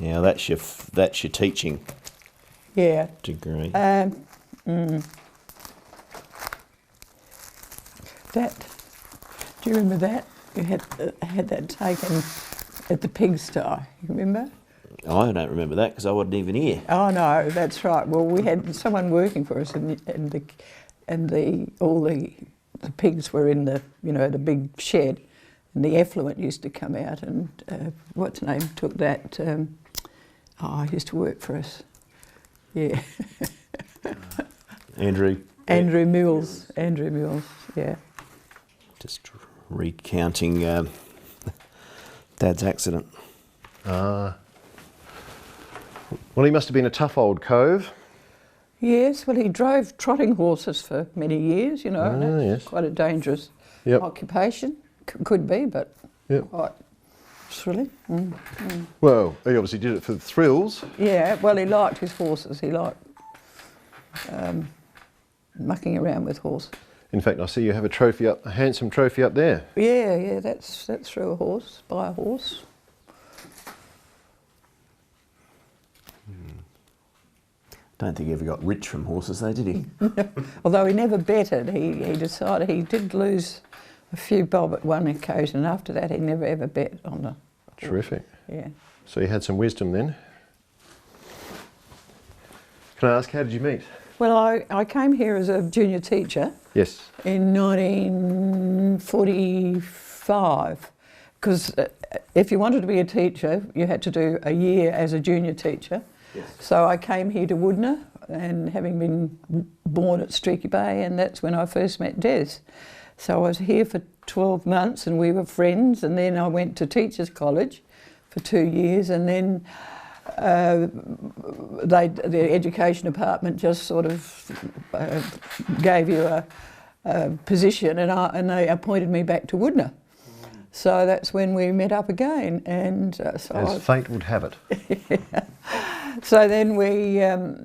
Yeah, that's your teaching degree. That, do you remember that? You had that taken at the pigsty, you remember? I don't remember that because I wasn't even here. Oh no, that's right. Well, we had someone working for us, and all the pigs were in the the big shed, and the effluent used to come out. And what's name took that? He used to work for us. Yeah. Andrew Mills. Andrew Mills. Yeah. Just recounting Dad's accident. Well, he must have been a tough old cove. Yes, well, he drove trotting horses for many years, and that's yes. quite a dangerous occupation. Could be, but quite thrilling. Well, he obviously did it for the thrills. Yeah, well, he liked his horses. He liked mucking around with horses. In fact, I see you have a handsome trophy up there. Yeah, that's through a horse, by a horse. Don't think he ever got rich from horses though, did he? Although he never betted, he decided he did lose a few bob at one occasion, and after that he never ever bet on the Terrific. Yeah. So you had some wisdom then. Can I ask, how did you meet? Well, I came here as a junior teacher. Yes. In 1945, because if you wanted to be a teacher, you had to do a year as a junior teacher. Yes. So I came here to Wudinna, and having been born at Streaky Bay, and that's when I first met Des. So I was here for 12 months and we were friends, and then I went to Teachers College for 2 years, and then the education department just sort of gave you a position, and they appointed me back to Wudinna. So that's when we met up again, and so as fate would have it. Yeah. So then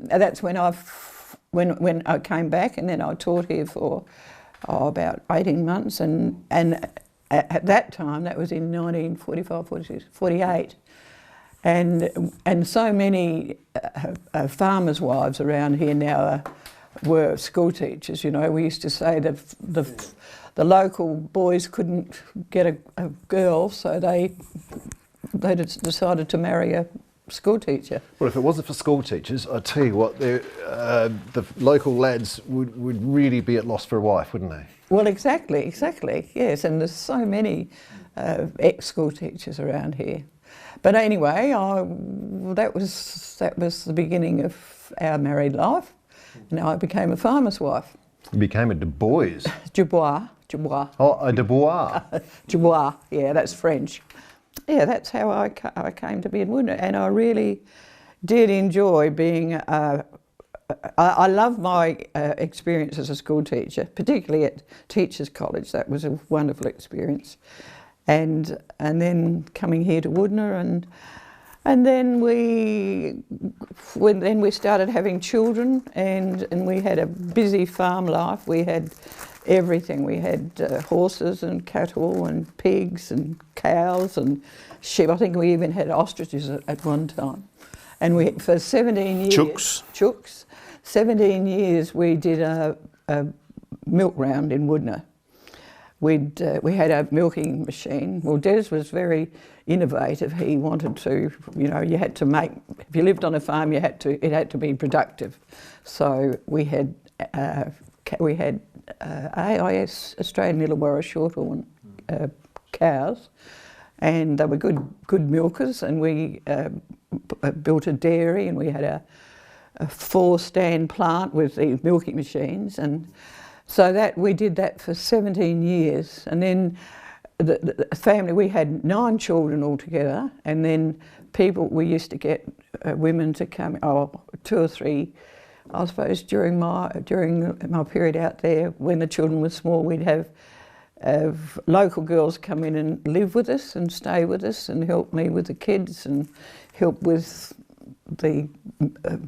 that's when when I came back, and then I taught here for about 18 months, and at that time, that was in 1945, 46, 48, and so many farmers' wives around here now were school teachers. We used to say that the local boys couldn't get a girl, so they decided to marry a school teacher. Well, if it wasn't for school teachers, I tell you what, the local lads would really be at loss for a wife, wouldn't they? Well, exactly, yes, and there's so many ex-school teachers around here. But anyway, that was the beginning of our married life, and I became a farmer's wife. You became a Du Bois. Dubois. Oh, a Du Bois. Dubois, yeah, that's French. Yeah, that's how I came to be in Wudinna, and I really did enjoy being. I love my experience as a school teacher, particularly at Teachers College. That was a wonderful experience, and then coming here to Wudinna, and then we started having children, and we had a busy farm life. We had everything. We had horses and cattle and pigs and cows and sheep. I think we even had ostriches at one time. And for 17 years... Chooks. 17 years we did a milk round in Wudinna. We had a milking machine. Well, Des was very innovative. He wanted to, you had to make... If you lived on a farm, it had to be productive. So we had AIS, Australian Illawarra Shorthorn cows, and they were good milkers, and we built a dairy, and we had a 4-stand plant with the milking machines, and so that we did that for 17 years. And then the family, we had 9 children altogether, and then we used to get women to come, 2 or 3. I suppose during my period out there, when the children were small, we'd have local girls come in and live with us and stay with us and help me with the kids and help with the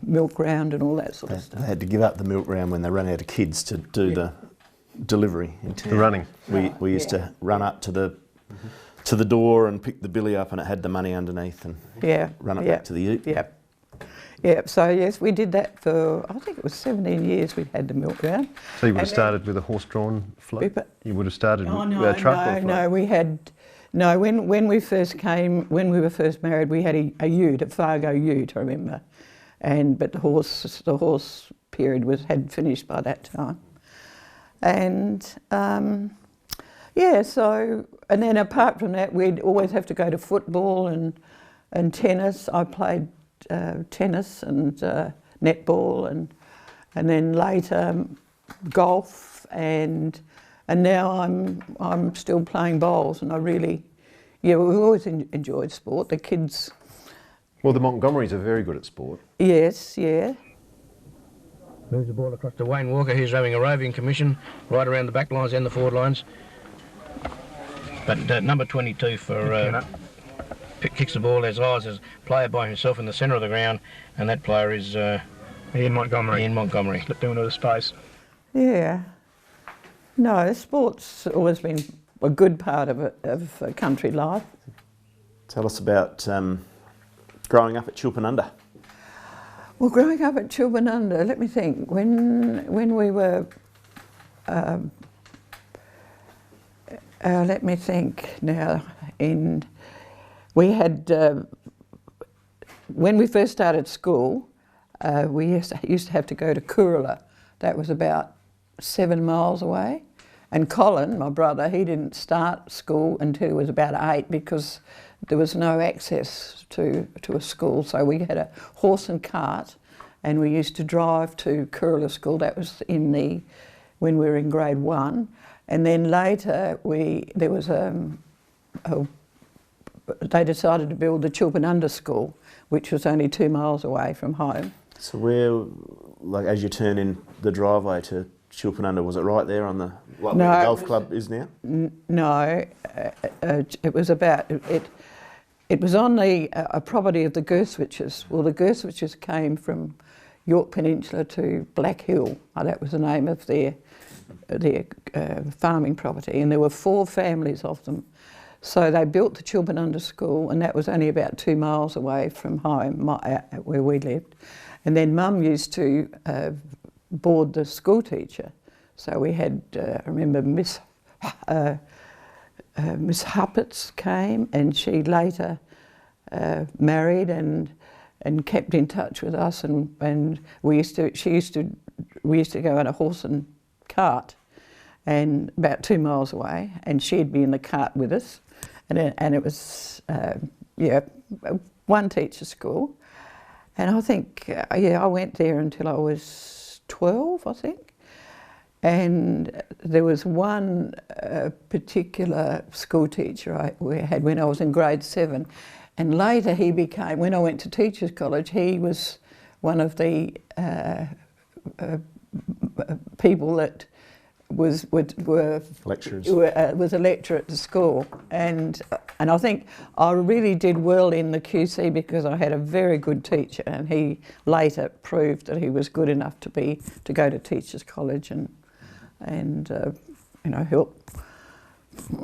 milk round and all that sort of stuff. They had to give up the milk round when they ran out of kids to do the delivery. The running. We used to run up to the to the door and pick the billy up, and it had the money underneath, and Yeah. run it yeah, back to the ute. Yeah. Yeah, so yes, we did that for, I think it was 17 years we had the milk round. So you would have And started with a horse-drawn float? But- You would have started Oh, with a truck or float? no, we had, no, when we first came, when we were first married, we had a ute, a Fargo ute, I remember. But the horse period had finished by that time. And yeah, so, and then apart from that, we'd always have to go to football and tennis. I played tennis and netball, and then later golf, and now I'm still playing bowls, and I really, yeah, we've always enjoyed sport. The kids. Well, the Montgomerys are very good at sport. Yes, yeah. Moves the ball across to Wayne Walker, who's having a roving commission right around the back lines and the forward lines. But number 22 for kicks the ball. There's eyes. There's a player by himself in the centre of the ground, and that player is Ian Montgomery. Ian Montgomery. Slipped into the space. Yeah. No, sport's always been a good part of country life. Tell us about growing up at Chilpinunda. Well, growing up at Chilpinunda, let me think. When we were, let me think now. We had when we first started school, we used to have to go to Kurla. That was about 7 miles away. And Colin, my brother, he didn't start school until he was about 8 because there was no access to a school. So we had a horse and cart, and we used to drive to Kurla School. That was when we were in grade 1. And then later there was they decided to build the Chilpinunda School, which was only 2 miles away from home. So where, like, as you turn in the driveway to Chilpinunda, was it right there on the, where the golf club is now? No, it was about it. It was on a property of the Gerswiches. Well, the Gerswiches came from York Peninsula to Black Hill. That was the name of their farming property, and there were 4 families of them. So they built the Chilpinunda School, and that was only about 2 miles away from home, where we lived. And then Mum used to board the school teacher. So we had, I remember Miss Huppets came, and she later married and kept in touch with us, and we used to go on a horse and cart, and about 2 miles away, and she'd be in the cart with us, and it was one teacher school, and I think I went there until I was 12, I think. And there was one particular school teacher we had when I was in grade 7, and later he became, when I went to Teachers College, he was one of the people that was Lecturers. Was a lecturer at the school, and I think I really did well in the QC because I had a very good teacher, and he later proved that he was good enough to go to Teachers College and help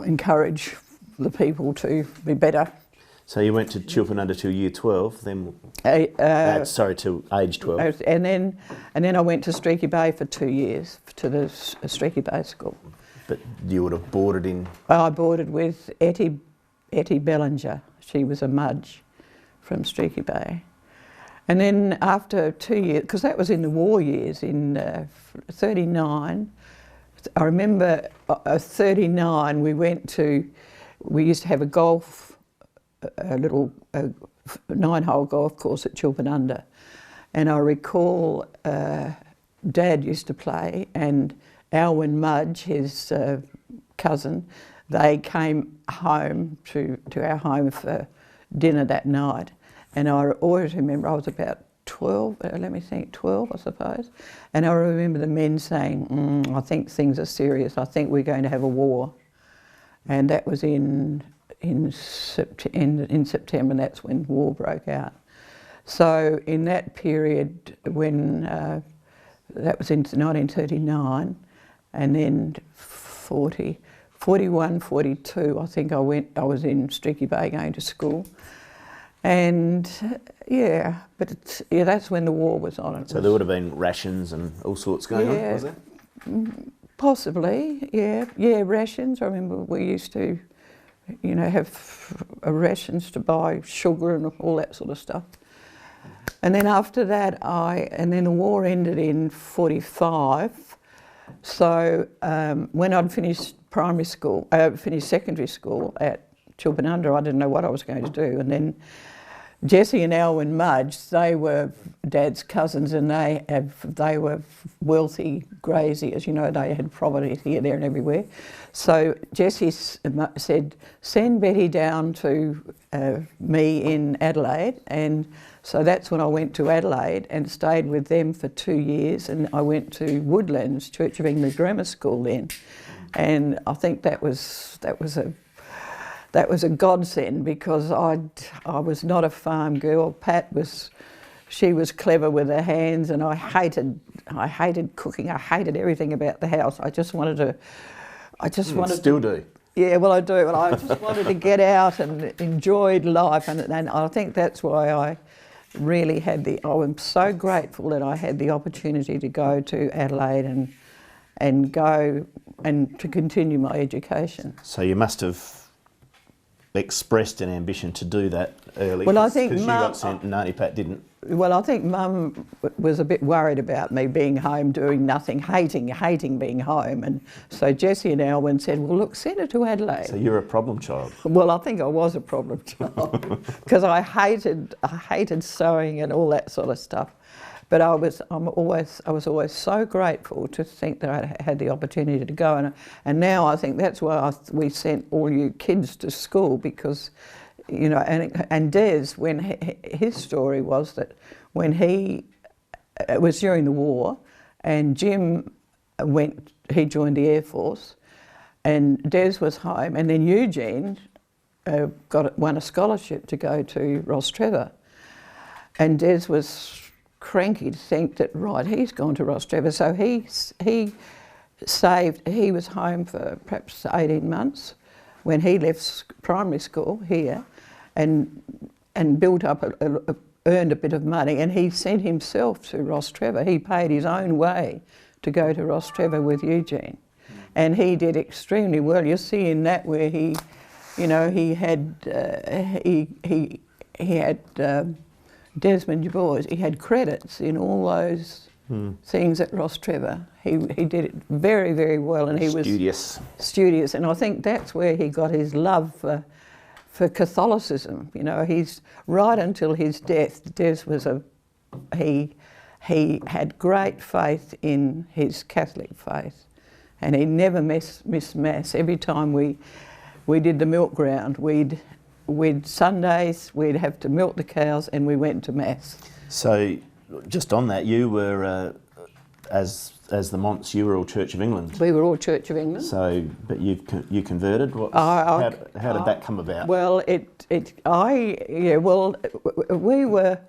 encourage the people to be better. So you went to Chilpinunda till year 12, then till age 12. And then I went to Streaky Bay for 2 years, to the Streaky Bay School. But you would have boarded in? I boarded with Etty Bellinger. She was a mudge from Streaky Bay. And then after 2 years, because that was in the war years, in 39, I remember 39 we used to have a little 9-hole golf course at Chilpinunda, and I recall Dad used to play, and Alwyn Mudge, his cousin, they came home to our home for dinner that night, and I always remember I was about 12, 12 I suppose, and I remember the men saying, I think things are serious, I think we're going to have a war, and that was in September, and that's when war broke out. So in that period, when that was in 1939, and then 40, 41, 42, I think I was in Streaky Bay going to school. And that's when the war was on. So there would have been rations and all sorts going on, was there? Possibly, yeah, rations. I remember we used to, have rations to buy sugar and all that sort of stuff. And then after that, then the war ended in 45. So when I'd finished finished secondary school at Chilpanunda, I didn't know what I was going to do. And then Jessie and Alwyn Mudge, they were Dad's cousins, and they were wealthy graziers. They had property here, there and everywhere. So Jessie said, send Betty down to me in Adelaide. And so that's when I went to Adelaide and stayed with them for 2 years. And I went to Woodlands Church of England Grammar School then. And I think that was a godsend, because I was not a farm girl. Pat she was clever with her hands, and I hated cooking. I hated everything about the house. I just wanted to. Still do. Yeah, well, I do. Well, I just wanted to get out and enjoyed life, and I think that's why I really I'm so grateful that I had the opportunity to go to Adelaide and go and to continue my education. So you must have expressed an ambition to do that early. Well, I think because you got sent and Auntie Pat didn't. Well, I think Mum was a bit worried about me being home doing nothing, hating being home, and so Jessie and Alwyn said, "Well, look, send her to Adelaide." So you're a problem child. Well, I think I was a problem child because I hated sewing and all that sort of stuff. But I was always so grateful to think that I had the opportunity to go, and now I think that's why we sent all you kids to school, because, and Des, when his story was that when it was during the war, and Jim he joined the Air Force, and Des was home, and then Eugene won a scholarship to go to Rostrevor, and Des was cranky to think that, right, he's gone to Rostrevor. So he was home for perhaps 18 months when he left primary school here, and built up, earned a bit of money, and he sent himself to Rostrevor. He paid his own way to go to Rostrevor with Eugene. And he did extremely well. You see in that where he had Desmond Boys, he had credits in all those things at Rostrevor. He did it very, very well, and he was studious. And I think that's where he got his love for Catholicism. He's right until his death. Des was he had great faith in his Catholic faith, and he never missed Mass. Every time we did the milk ground, we'd Sundays, we'd have to milk the cows, and we went to Mass. So, just on that, you were, as the Monts, you were all Church of England. We were all Church of England. So, but you converted. How did that come about? Well, we were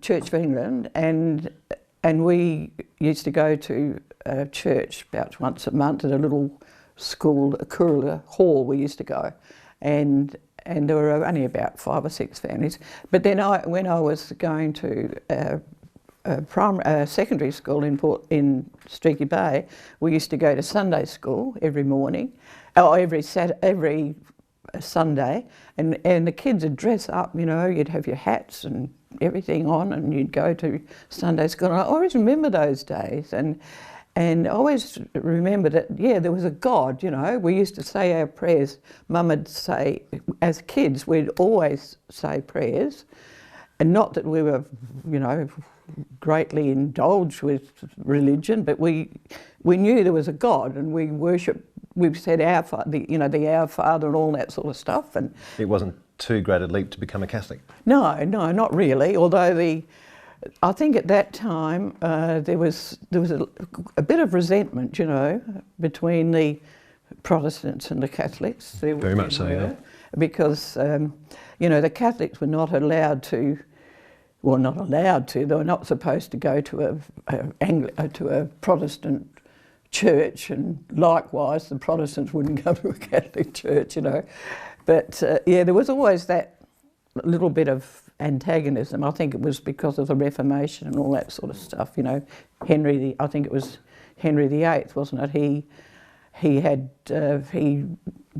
Church of England, and we used to go to church about once a month at a little school, a Kurula Hall we used to go, and there were only about 5 or 6 families. But then when I was going to secondary school in Streaky Bay, we used to go to Sunday school every morning, or every Sunday, and the kids would dress up, you'd have your hats and everything on, and you'd go to Sunday school. And I always remember those days, and I always remember that, there was a God, We used to say our prayers. Mum would say, as kids, we'd always say prayers, and not that we were, greatly indulged with religion, but we knew there was a God, and we worshipped. We said Our Father, the Our Father and all that sort of stuff. And it wasn't too great a leap to become a Catholic? No, not really. Although I think at that time there was a bit of resentment, between the Protestants and the Catholics. Very much so, yeah. Because the Catholics were not allowed to. Well, not allowed to. They were not supposed to go to a Protestant church, and likewise the Protestants wouldn't go to a Catholic church, you know. But yeah, there was always that little bit of antagonism. I think it was because of the Reformation and all that sort of stuff, you know. I think it was Henry VIII, wasn't it? He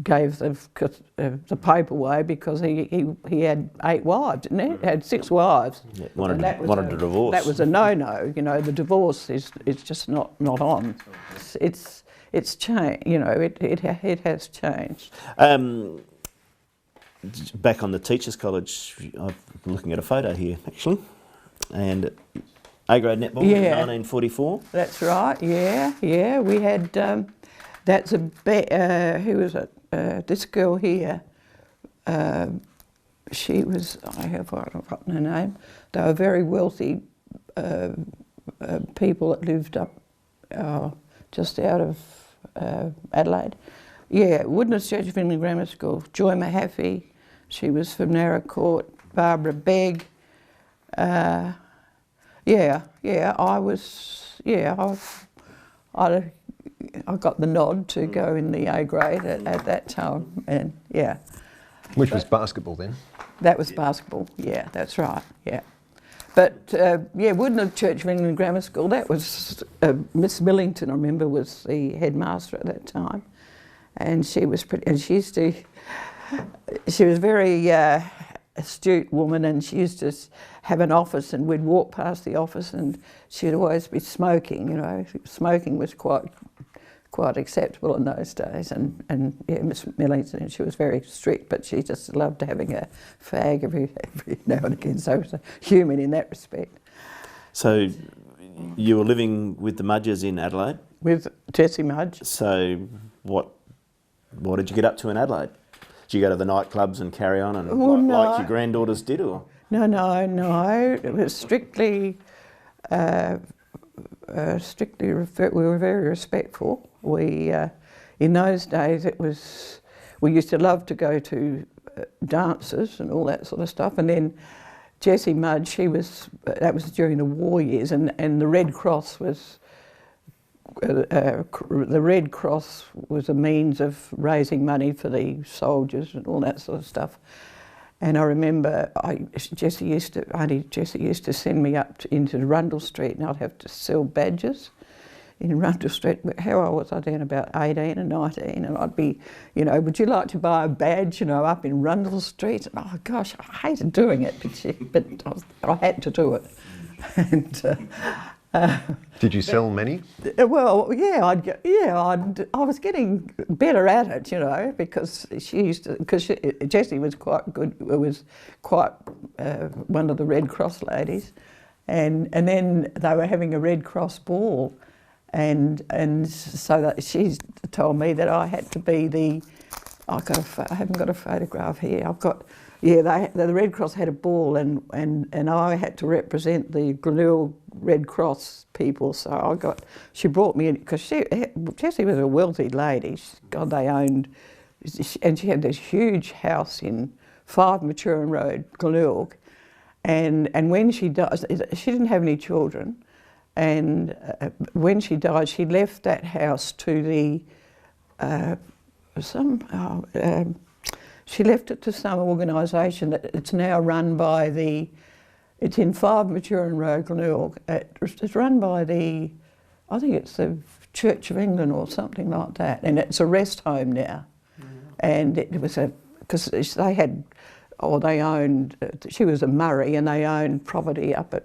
gave the Pope away because he had 8 wives, didn't he? He had 6 wives. Yeah, wanted a divorce. That was a no-no. You know, the divorce is just not on. It's changed. You know, it has changed. Back on the Teachers College, I'm looking at a photo here actually, and A-grade netball in 1944. That's right. Yeah. We had. That's who was it? This girl here. She was. I have forgotten her name. They were very wealthy people that lived up just out of Adelaide. Yeah, Wudinna Church of England Grammar School. Joy Mahaffey, she was from Narra Court. Barbara Begg. I got the nod to go in the A grade at that time, and yeah. Which was basketball then? That was basketball. Yeah, that's right. Yeah. But Wudinna Church of England Grammar School. That was Miss Millington. I remember was the headmaster at that time. And she was pretty, and she was a very astute woman, and she used to have an office, and we'd walk past the office and she'd always be smoking, you know. Smoking was quite acceptable in those days, and yeah, Miss Millington, she was very strict, but she just loved having a fag every now and again, so it was human in that respect. So you were living with the Mudgers in Adelaide? With Jessie Mudge. So what did you get up to in Adelaide? Did you go to the nightclubs and carry on and like your granddaughters did, or? No. It was strictly we were very respectful. We, in those days, we used to love to go to dances and all that sort of stuff. And then Jessie Mudge, that was during the war years, and the Red Cross was. The Red Cross was a means of raising money for the soldiers and all that sort of stuff. And I remember Jessie used to send me up into Rundle Street, and I'd have to sell badges in Rundle Street. How old was I then? About 18 or 19, and I'd be, you know, would you like to buy a badge, you know, up in Rundle Street? And, oh gosh, I hated doing it, but I had to do it. And did you sell many? Well, yeah, I was getting better at it, you know, because Jessie was quite good. Was quite one of the Red Cross ladies, and then they were having a Red Cross ball, and so that she told me that I had to be the. I haven't got a photograph here. I've got. Yeah, the Red Cross had a ball, and I had to represent the Glenelg Red Cross people. So she brought me in because Jessie was a wealthy lady. They owned, and she had this huge house in 5 Maturin Road, Glenelg, and when she died, she didn't have any children, and when she died, she left that house to the she left it to some organisation that it's now run by it's in 5 Maturin Road, Glenelg. It's run by I think it's the Church of England or something like that, and it's a rest home now. Yeah. And it was because they owned, she was a Murray, and they owned property up at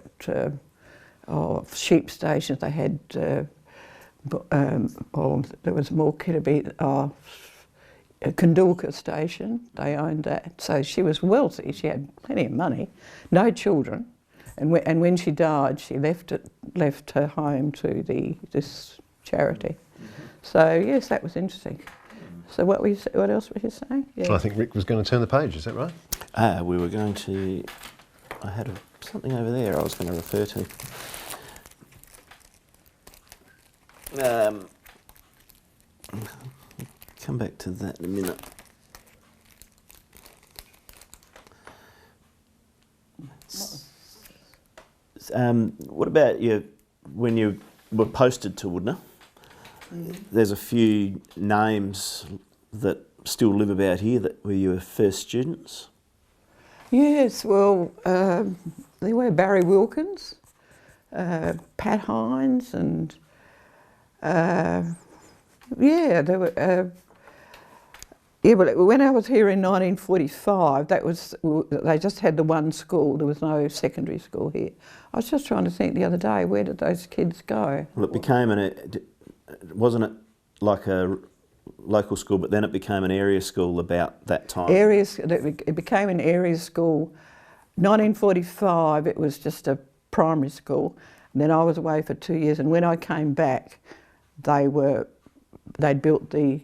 sheep stations. They had, there was more Kirribilli, Kandulka station, they owned that. So she was wealthy, she had plenty of money, no children. And when she died, she left her home to this charity. Mm-hmm. So yes, that was interesting. So what else were you saying? Yeah. I think Rick was going to turn the page, is that right? We were going to, I had something over there I was going to refer to. Come back to that in a minute. What about when you were posted to Wudinna? there's a few names that still live about here that were your first students. Yes, well, there were Barry Wilkins, Pat Hines, and yeah, there were. Yeah, but when I was here in 1945, they just had the one school. There was no secondary school here. I was just trying to think the other day, where did those kids go? Well, it became wasn't it like a local school, but then it became an area school about that time? It became an area school. 1945, it was just a primary school. And then I was away for 2 years, and when I came back, they'd built the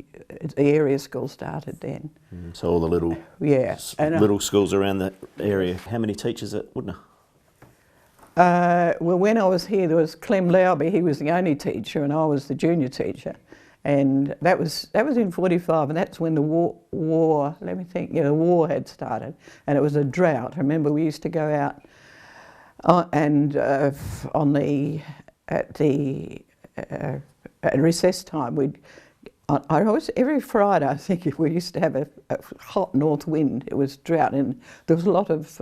area school started then. So all the little little schools around the area. How many teachers at Wudinna? Well, when I was here, there was Clem Lowby. He was the only teacher, and I was the junior teacher. And that was in 45, and that's when the war. Let me think. Yeah, the war had started, and it was a drought. I remember we used to go out at recess time. Every Friday, I think, we used to have a hot north wind. It was drought, and there was a lot of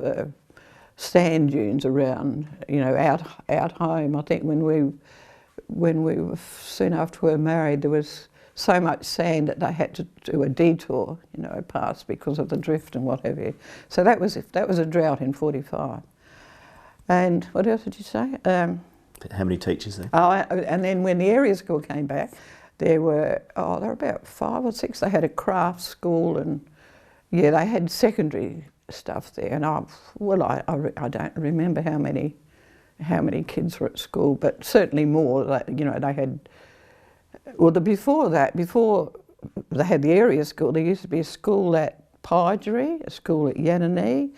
sand dunes around, out home. I think when we were soon after we were married, there was so much sand that they had to do a detour, past because of the drift and what have you. So that was a drought in 45. And what else did you say? How many teachers there? And then when the area school came back, there were about 5 or 6. They had a craft school, and yeah, they had secondary stuff there. And I don't remember how many kids were at school, but certainly more. They had. Well, before they had the area school, there used to be a school at Pidery, a school at Yananee,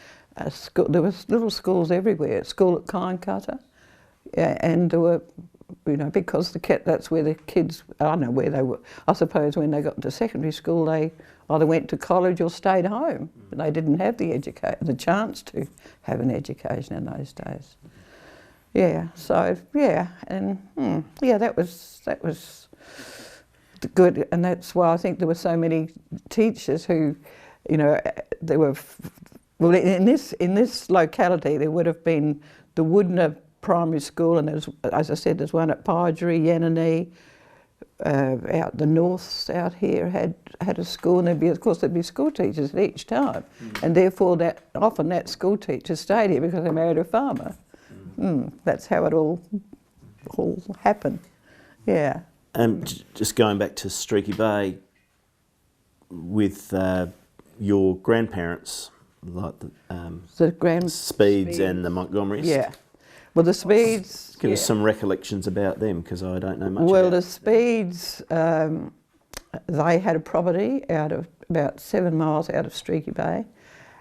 there was little schools everywhere. A school at Kinecutter, and there were. Because that's where the kids, I don't know where they were. I suppose when they got to secondary school, they either went to college or stayed home. They didn't have the chance to have an education in those days. Yeah, so yeah, and that was good, and that's why I think there were so many teachers who, there were. Well, in this locality, there would have been the Wudinna Primary School, and as I said, there's one at Pidery, Yananee, out the north out here had a school, and there'd be school teachers at each time, and therefore often that school teacher stayed here because they married a farmer. That's how it all happened. Yeah. And just going back to Streaky Bay, with your grandparents, like the Speeds and the Montgomerys. Yeah. Well, the Speeds... Give us some recollections about them, because I don't know much Well, about the Speeds, they had a property about 7 miles out of Streaky Bay,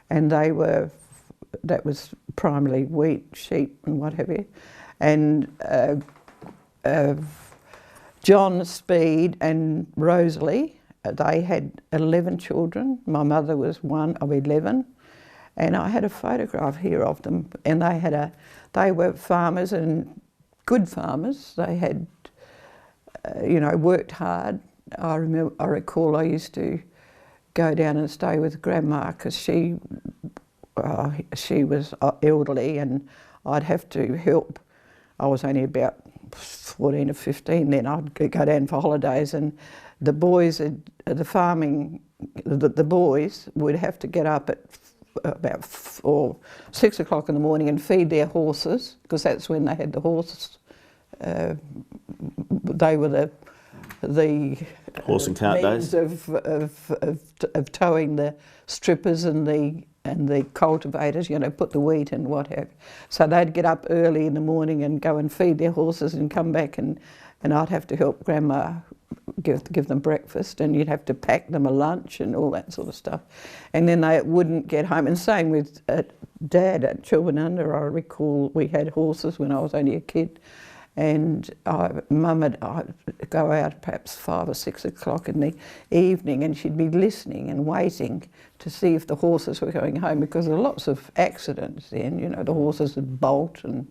and that was primarily wheat, sheep and what have you. And John Speed and Rosalie, they had 11 children. My mother was one of 11. And I had a photograph here of them, and they were farmers, and good farmers. They had, worked hard. I recall I used to go down and stay with Grandma because she was elderly, and I'd have to help. I was only about 14 or 15 then. I'd go down for holidays, and the boys, the boys would have to get up at about 6 o'clock in the morning and feed their horses, because that's when they had the horses. They were the horse and cart means days of towing the strippers and the cultivators, put the wheat and what have you. So they'd get up early in the morning and go and feed their horses and come back, and I'd have to help Grandma give them breakfast, and you'd have to pack them a lunch and all that sort of stuff. And then they wouldn't get home. And same with Dad at Chilbernunda. I recall we had horses when I was only a kid, and Mum would go out perhaps 5 or 6 o'clock in the evening, and she'd be listening and waiting to see if the horses were going home, because there were lots of accidents then. The horses would bolt and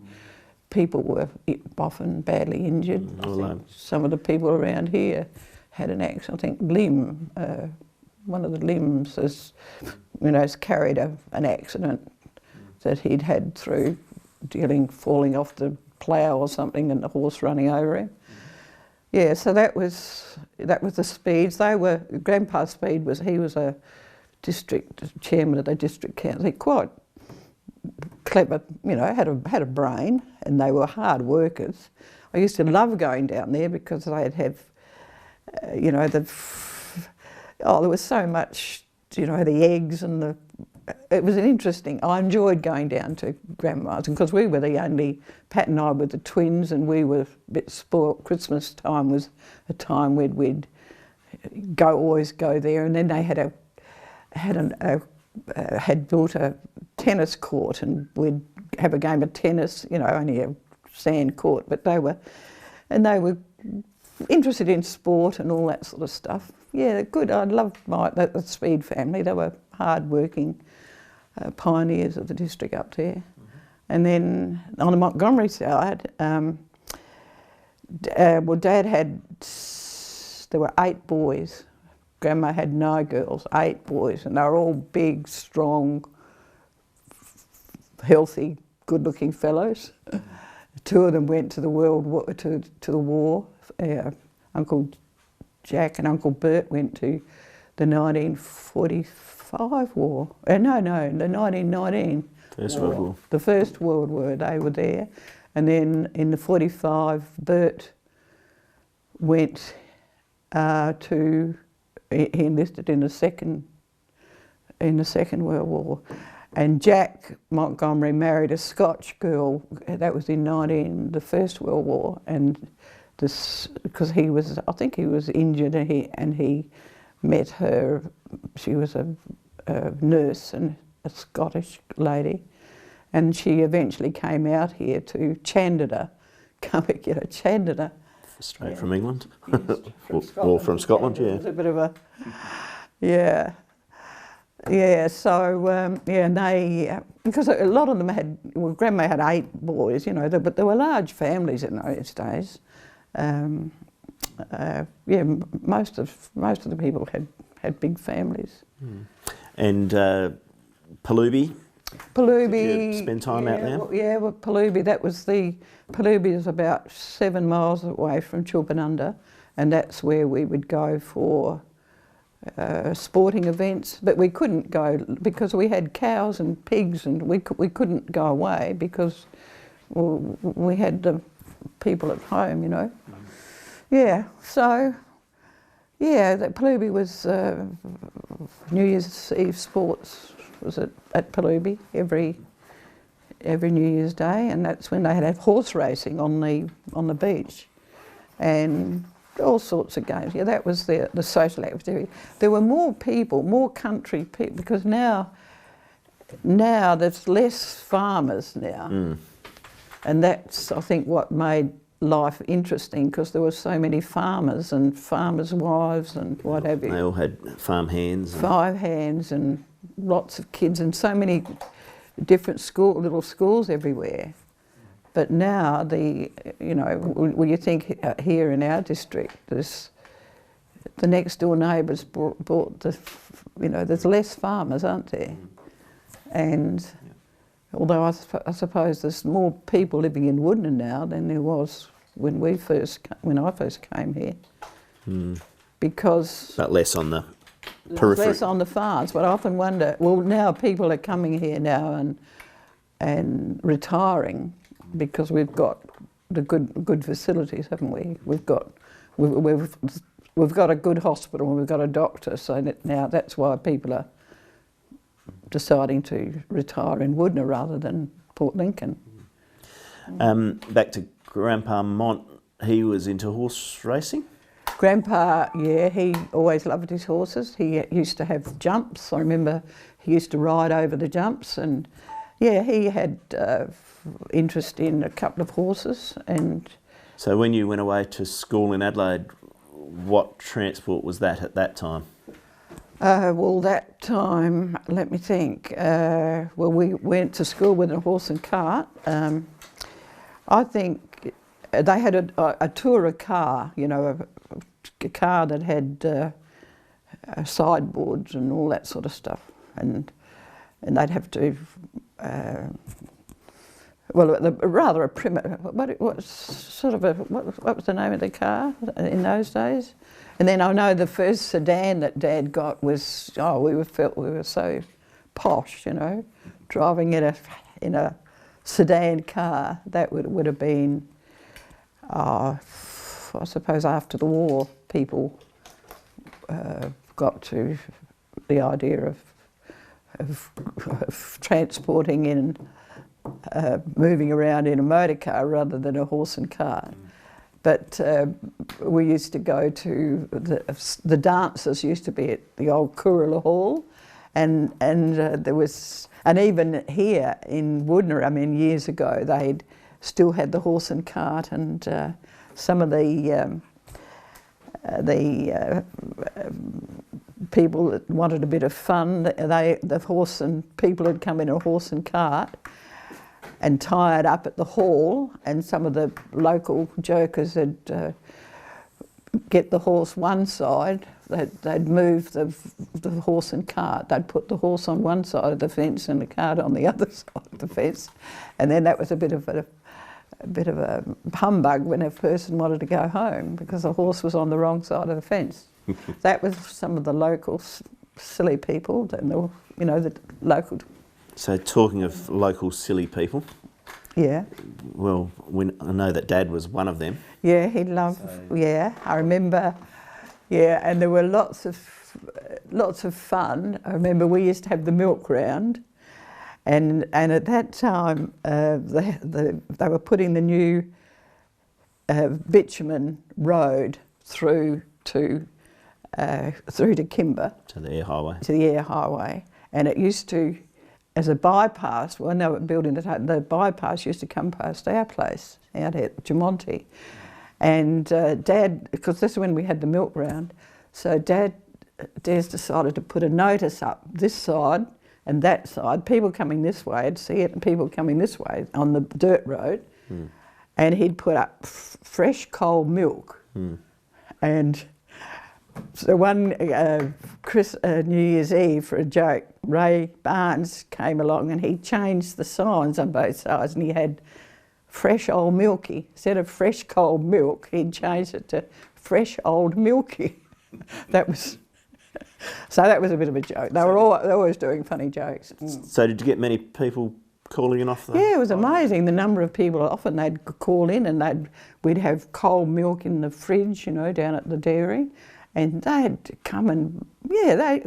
people were often badly injured. I think some of the people around here had an accident. I think one of the limbs has carried an accident that he'd had through falling off the plough or something and the horse running over him. Yeah, so that was the Speeds. Grandpa Speed was a district chairman of the district council. Quite clever, had a brain, and they were hard workers. I used to love going down there because they'd have, there was so much, the eggs and it was I enjoyed going down to Grandma's, because we were the only, Pat and I were the twins, and we were a bit spoilt. Christmas time was a time we'd always go there, and then they had built a tennis court, and we'd have a game of tennis, only a sand court, but they were interested in sport and all that sort of stuff. Yeah, good. I loved the Speed family. They were hard-working pioneers of the district up there. Mm-hmm. And then on the Montgomery side, Dad had, there were 8 boys. Grandma had no girls, 8 boys, and they were all big, strong, healthy, good-looking fellows. 2 of them went to the war. Uncle Jack and Uncle Bert went to the 1945 war. The 1919 First World War. The First World War, they were there. And then in the 45, Bert went he enlisted in the Second World War. And Jack Montgomery married a Scotch girl. That was in the First World War, and because I think he was injured, and he met her. She was a nurse and a Scottish lady, and she eventually came out here to Chandida. Chandida. Straight from England, yes, or from Scotland, yeah. It was a bit of a, yeah. Yeah, so, and they, because a lot of them Grandma had 8 boys, but there were large families in those days. Most of the people had big families. Mm. And Palubi? Palubi. Did you spend time out there? Well, Palubi, Palubi is about 7 miles away from Chilpanunda, and that's where we would go for sporting events, but we couldn't go because we had cows and pigs, and we couldn't go away because we had the people at home, Yeah, so the Palubi was New Year's Eve sports was at Palubi every New Year's Day, and that's when they had horse racing on the beach, and all sorts of games. Yeah, that was the social activity. There were more people, more country people, because now there's less farmers now. Mm. And that's, I think, what made life interesting, because there were so many farmers and farmers' wives and what have you. They all had farm hands. 5 hands and lots of kids, and so many different little schools everywhere. But now you think here in our district, there's the next door neighbours bought there's less farmers, aren't there? And although I suppose there's more people living in Wudinna now than there was when I first came here. Mm. Because but less on the periphery. Less on the farms, but I often wonder, well, now people are coming here now and retiring, because we've got the good facilities, haven't we? We've got a good hospital, and we've got a doctor, so now that's why people are deciding to retire in Wudinna rather than Port Lincoln. Back to Grandpa Mont, he was into horse racing? Grandpa, yeah, he always loved his horses. He used to have jumps. I remember he used to ride over the jumps, and yeah, he had interest in a couple of horses. And so when you went away to school in Adelaide, what transport was that at that time? Well, that time, let me think. We went to school with a horse and cart. I think they had a tourer car, you know, a car that had sideboards and all that sort of stuff, and they'd have to, rather a primitive. What was the name of the car in those days? And then I know the first sedan that Dad got was, we felt we were so posh, you know, driving in a sedan car. That would have been, I suppose, after the war, people got to the idea of transporting in, moving around in a motor car rather than a horse and cart. But we used to go to the dances used to be at the old Kurula Hall, and there was, and even here in Wudinna, I mean, years ago, they'd still had the horse and cart, and some of the people that wanted a bit of fun, people had come in a horse and cart and tied up at the hall, and some of the local jokers would get the horse one side, they'd move the horse and cart, they'd put the horse on one side of the fence and the cart on the other side of the fence, and then that was a bit of a humbug when a person wanted to go home because the horse was on the wrong side of the fence. That was some of the local silly people, and the local. So talking of local silly people. Yeah. Well, I know that Dad was one of them. Yeah, he loved. So. Yeah, I remember. Yeah, and there were lots of fun. I remember we used to have the milk round, and at that time they were putting the new bitumen road through to Kimber. To the air highway. To the air highway, and it used to, as a bypass. Well, no, building the bypass used to come past our place out at Gemonte. And Dad, because this is when we had the milk round, so Des decided to put a notice up this side and that side. People coming this way would see it, and people coming this way on the dirt road. Mm. And he'd put up fresh cold milk. Mm. And so one New Year's Eve, for a joke, Ray Barnes came along and he changed the signs on both sides, and he had fresh old milky. Instead of fresh cold milk, he'd changed it to fresh old milky. That was a bit of a joke. They were always doing funny jokes. Mm. So did you get many people calling in off that? Yeah, it was amazing, the number of people. Often they'd call in and we'd have cold milk in the fridge, you know, down at the dairy. And they'd come and,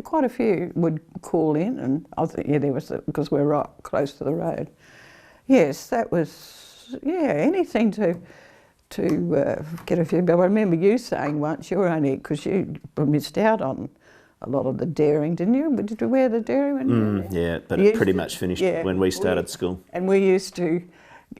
quite a few would call in, and I think, there was, because we're right close to the road. Yes, that was, anything to get a few. But I remember you saying once, because you missed out on a lot of the dairying, didn't you? Did you wear the dairy when yeah, but it pretty much finished when we started school. And we used to,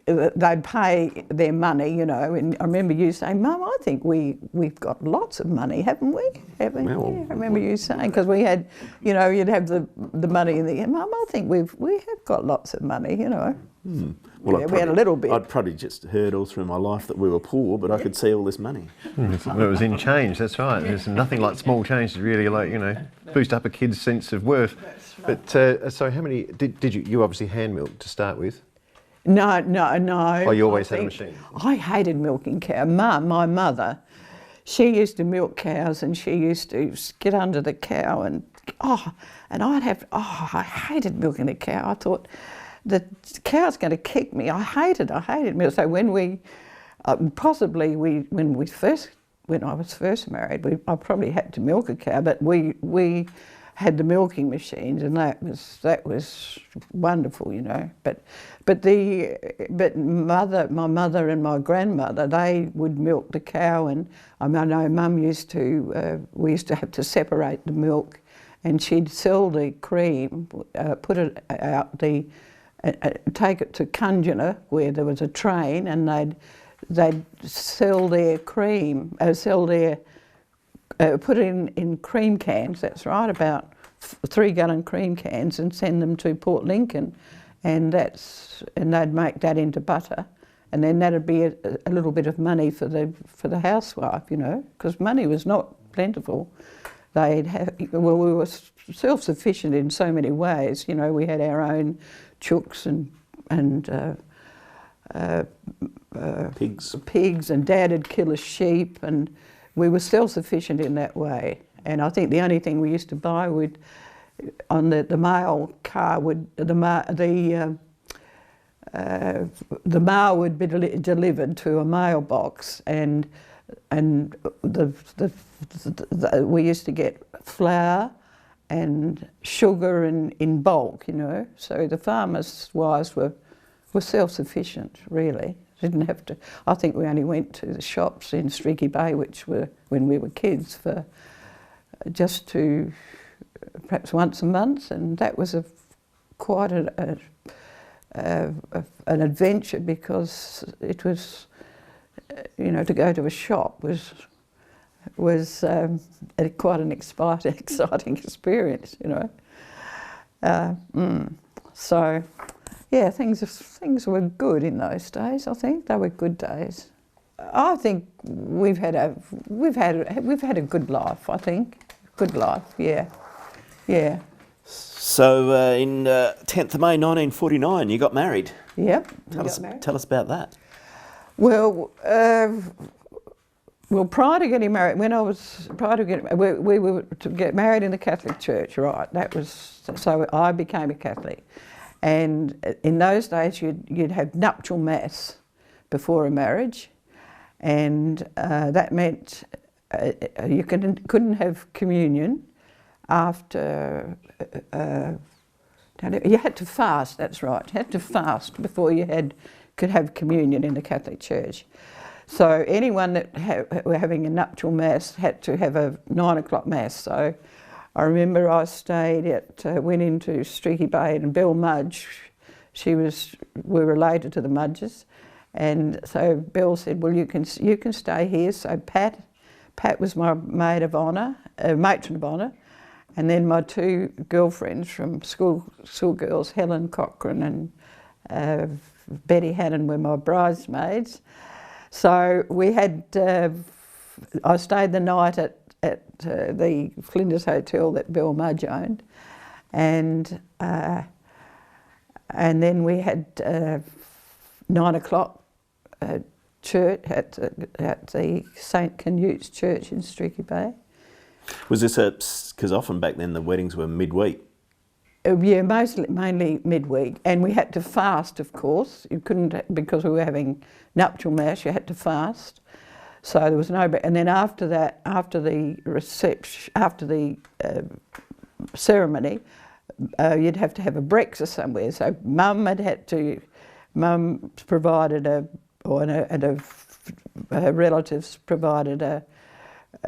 they'd pay their money, you know, and I remember you saying, Mum, I think we've got lots of money, haven't we? I remember you saying, because we had, you know, you'd have the money in the end. Mum, I think we have got lots of money, you know. Mm. Well, we had a little bit. I'd probably just heard all through my life that we were poor, but I could see all this money. Well, it was in change, that's right. There's nothing like small change to really, boost up a kid's sense of worth. Right. But, so how many, did you obviously hand milk to start with? No. Oh, you always had a machine? I hated milking cow. My mother, she used to milk cows, and she used to get under the cow and I hated milking the cow. I thought, the cow's going to kick me. I hated milk. So when when I was first married, I probably had to milk a cow, but we had the milking machines, and that was wonderful, you know. But my mother and my grandmother, they would milk the cow, and I know Mum used to. We used to have to separate the milk, and she'd sell the cream, put it out take it to Cunjuna, where there was a train, and they'd sell their cream, put it in cream cans, that's right, about 3-gallon cream cans, and send them to Port Lincoln, and they'd make that into butter, and then that'd be a little bit of money for the housewife, you know, because money was not plentiful. We were self-sufficient in so many ways. You know, we had our own chooks and pigs, and Dad would kill a sheep, and we were self-sufficient in that way. And I think the only thing we used to buy on the mail car the mail would be delivered to a mailbox, and we used to get flour and sugar in bulk, you know. So the farmers' wives were self-sufficient, really. Didn't have to. I think we only went to the shops in Streaky Bay, which were when we were kids, for just to perhaps once a month, and that was quite an adventure, because it was, you know, to go to a shop was quite an exciting experience, you know. So, yeah, things were good in those days. I think they were good days. I think we've had a good life. I think good life. Yeah, yeah. So in 10th of May 1949, you got married. Yep. Tell us about that. Well, prior to getting married, we were to get married in the Catholic Church, right? That was, so I became a Catholic, and in those days you'd have nuptial mass before a marriage, and that meant you couldn't have communion after. You had to fast. That's right. You had to fast before you could have communion in the Catholic Church. So anyone that were having a nuptial mass had to have a 9 o'clock mass. So I remember I went into Streaky Bay, and Bill Mudge, we're related to the Mudges, and so Bill said, well, you can stay here. So Pat was my maid of honour, matron of honour, and then my two girlfriends from school girls, Helen Cochran and Betty Hannon, were my bridesmaids. So we had, I stayed the night at the Flinders Hotel that Bill Mudge owned, and then we had 9 o'clock church at the St Canute's Church in Streaky Bay. Was this because often back then the weddings were midweek? Yeah, mainly midweek, and we had to fast, of course. You couldn't, because we were having nuptial mass, you had to fast. So there was no, and then after that, after the reception, after the ceremony, you'd have to have a breakfast somewhere. So Mum provided her relatives provided a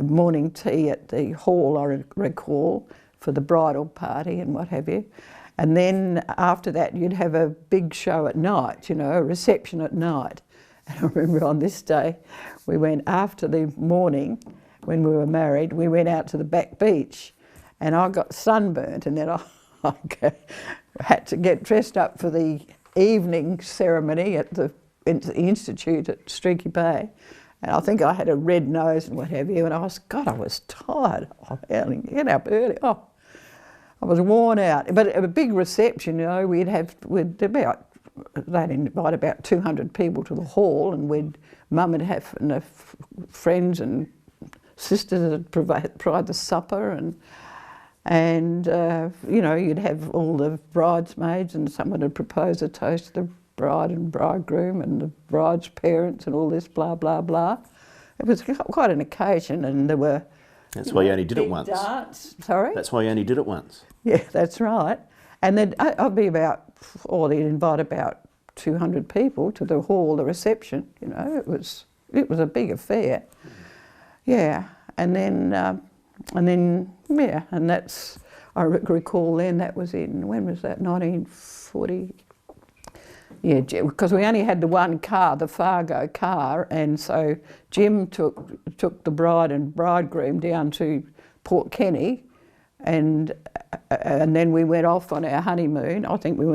morning tea at the hall, I recall, for the bridal party and what have you. And then after that you'd have a big show at night, you know, a reception at night. And I remember on this day we went, after the morning when we were married, we went out to the back beach, and I got sunburnt, and then I had to get dressed up for the evening ceremony at the Institute at Streaky Bay. And I think I had a red nose and what have you, and I was tired. Get up early. Oh, I was worn out. But a big reception, you know, they'd invite about 200 people to the hall, and Mum would have friends and sisters that provide the supper, and you know, you'd have all the bridesmaids, and someone would propose a toast to the bride and bridegroom and the bride's parents and all this blah blah blah. It was quite an occasion, and there were. That's why you only did it once. Dance. Sorry. That's why you only did it once. Yeah, that's right. And then I'd be they'd invite about 200 people to the hall, the reception. You know, it was a big affair. Yeah, and then yeah, and that's, I recall then that was when was that? 1940. Yeah, because we only had the one car, the Fargo car, and so Jim took the bride and bridegroom down to Port Kenny, and then we went off on our honeymoon. I think we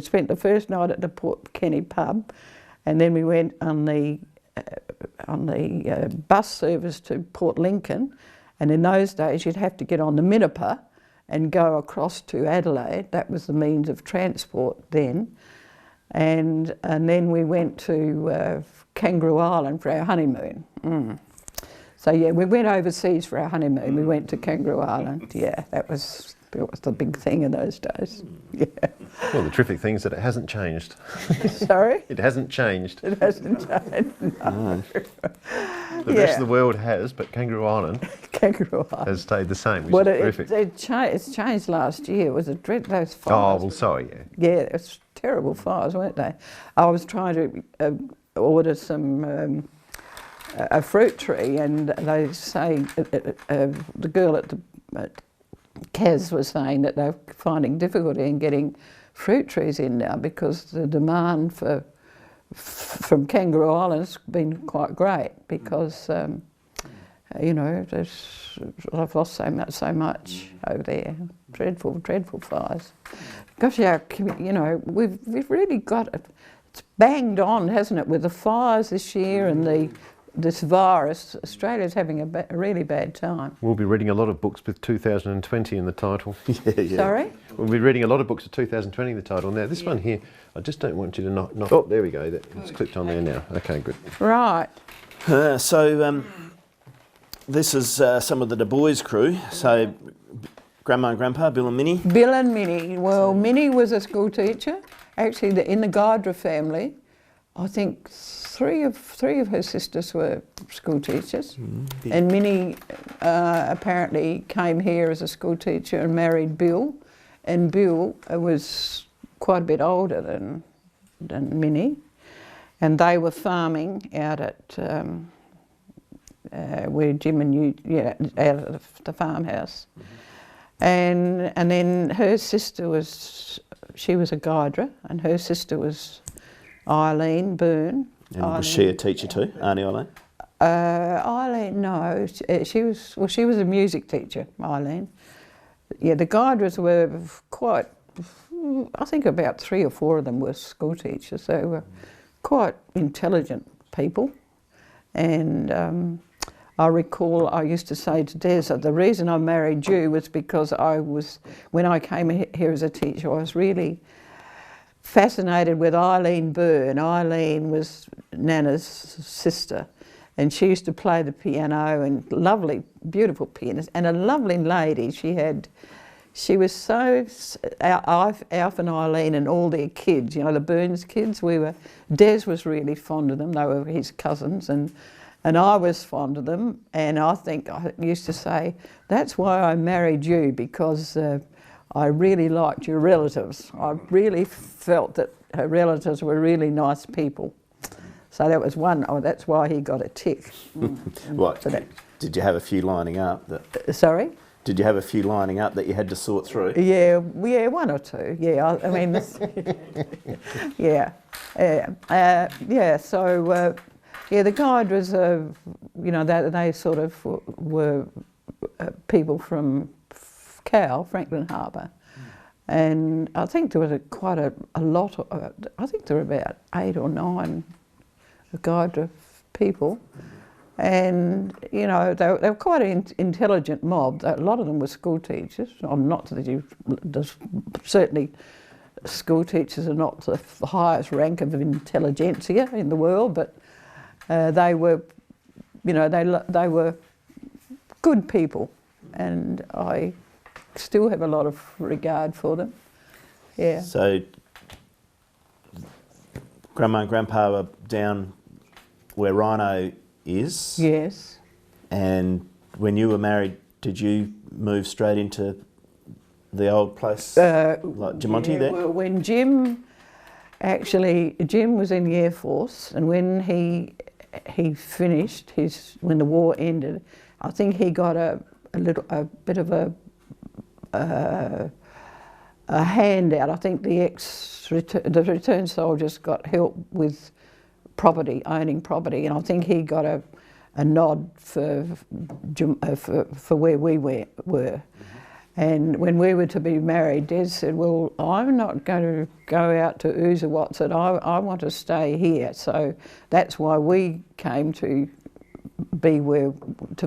spent the first night at the Port Kenny pub, And then we went on the bus service to Port Lincoln, and in those days you'd have to get on the Minnipa and go across to Adelaide. That was the means of transport then. And then we went to Kangaroo Island for our honeymoon. So yeah, we went overseas for our honeymoon. We went to Kangaroo Island. Yeah, that was the big thing in those days. Yeah. Well, the terrific thing is that it hasn't changed. Sorry? It hasn't changed. It hasn't changed. No. The rest of the world has, but Kangaroo Island Kangaroo Island has stayed the same, which well, is terrific. It's changed last year. It was those fires. Oh, well, sorry, yeah. Yeah, it was terrible fires, weren't they? I was trying to order some a fruit tree, and they say the girl at Kaz was saying that they're finding difficulty in getting fruit trees in now because the demand from Kangaroo Island's been quite great because you know I've lost so much over there. Dreadful fires. Gosh, yeah, you know we've really got it. It's banged on, hasn't it, with the fires this year and this virus. Australia's having a really bad time. We'll be reading a lot of books with 2020 in the title. Yeah. Sorry? We'll be reading a lot of books with 2020 in the title. Now, this one here, I just don't want you to knock. Oh, there we go. It's clicked on there now. Okay, good. Right. So this is some of the Du Bois crew. So Grandma and Grandpa, Bill and Minnie. Bill and Minnie. Well, Minnie was a school teacher. Actually, in the Gardner family, I think three of her sisters were school teachers. And Minnie apparently came here as a school teacher and married Bill. And Bill was quite a bit older than Minnie. And they were farming out at where Jim and you, out of the farmhouse. And then her sister she was a guidra, and her sister was Eileen Byrne. And was she a teacher too, Auntie Eileen? Eileen, no, she was a music teacher, Eileen. Yeah, the guidras were quite, I think about 3 or 4 of them were school teachers. They were quite intelligent people. And I recall I used to say to Des that the reason I married you was because when I came here as a teacher, I was really fascinated with Eileen Byrne. Eileen was Nana's sister, and she used to play the piano, and lovely, beautiful pianist, and a lovely lady. She was so, Alf and Eileen and all their kids, you know, the Burns kids, Des was really fond of them. They were his cousins, and I was fond of them, and I think I used to say, that's why I married you, because I really liked your relatives. I really felt that her relatives were really nice people. So that was that's why he got a tick. What, did you have a few lining up? Sorry? Did you have a few lining up that you had to sort through? Yeah, 1 or 2. Yeah, I mean, so the guide was, you know, they sort of were people from Franklin Harbour. And I think there was quite a lot of, I think there were about 8 or 9 guide people. And, you know, they were quite an intelligent mob. A lot of them were school teachers. Not that certainly school teachers are not the highest rank of intelligentsia in the world, but they were, you know, they were good people, and I still have a lot of regard for them. Yeah. So, Grandma and Grandpa were down where Rhino is. Yes. And when you were married, did you move straight into the old place, like Gemonti there? Well, when Jim was in the Air Force, and when he finished when the war ended, I think he got a bit of a handout. I think the returned soldiers got help with owning property, and I think he got a nod for where we were. And when we were to be married, Des said, well, I'm not going to go out to Oozawatts, I want to stay here. So that's why we came to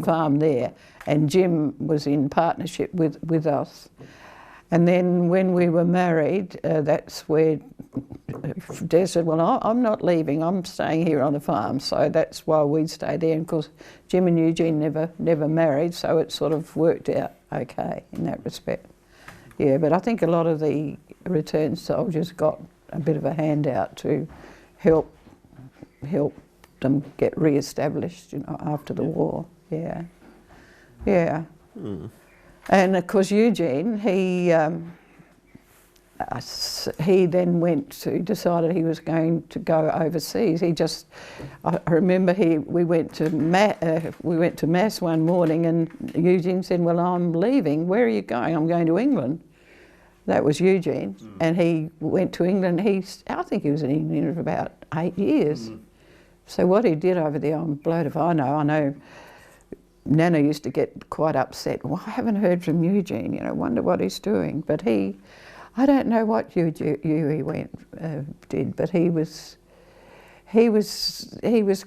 farm there. And Jim was in partnership with us. And then when we were married, that's where Des said, well, I'm not leaving, I'm staying here on the farm. So that's why we stayed there. And of course, Jim and Eugene never married, so it sort of worked out okay in that respect. Yeah, but I think a lot of the returned soldiers got a bit of a handout to help them get re-established, you know, after the war. Yeah, yeah. Mm. And of course Eugene, he then decided he was going to go overseas. I remember we went to mass one morning, and Eugene said, well, I'm leaving. Where are you going? I'm going to England. That was Eugene. Mm. And he went to England. I think he was in England for about 8 years. Mm. So what he did over there, I'm blowed if I know. I know Nana used to get quite upset. Well, I haven't heard from Eugene, you know, wonder what he's doing. But I don't know what Huey did, but he was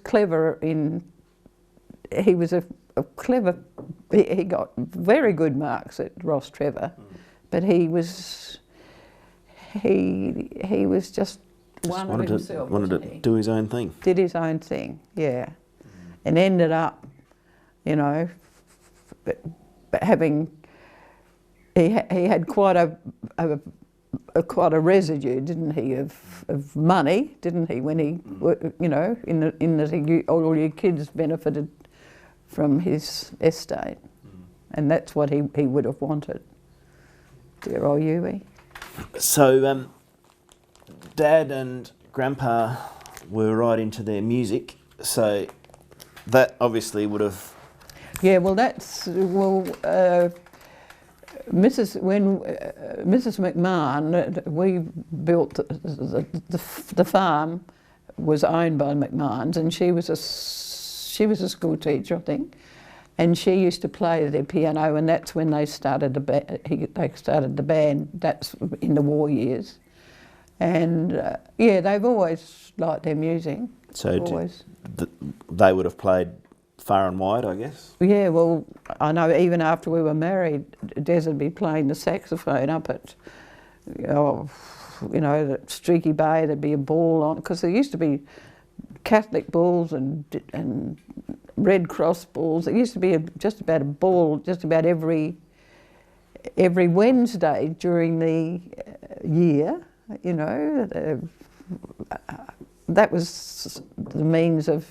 clever he was a clever, he got very good marks at Ross Trevor, but he was just one of himself. Wanted to do his own thing. Did his own thing, yeah. And ended up, you know, having, he had quite a residue, didn't he, of money, didn't he, when he, you know, in that all your kids benefited from his estate. And that's what he would have wanted. Dear old Huey. So, Dad and Grandpa were right into their music, so that obviously would have... Yeah, well, Mrs. McMahon, we built the farm was owned by McMahons, and she was a school teacher, I think, and she used to play the piano, and that's when they started the band. That's in the war years, and yeah, they've always liked their music. So they would have played far and wide, I guess? Yeah, well, I know even after we were married, Des would be playing the saxophone up at, you know, at Streaky Bay. There'd be a ball on, because there used to be Catholic balls and Red Cross balls. There used to be just about a ball just about every Wednesday during the year, you know. That was the means of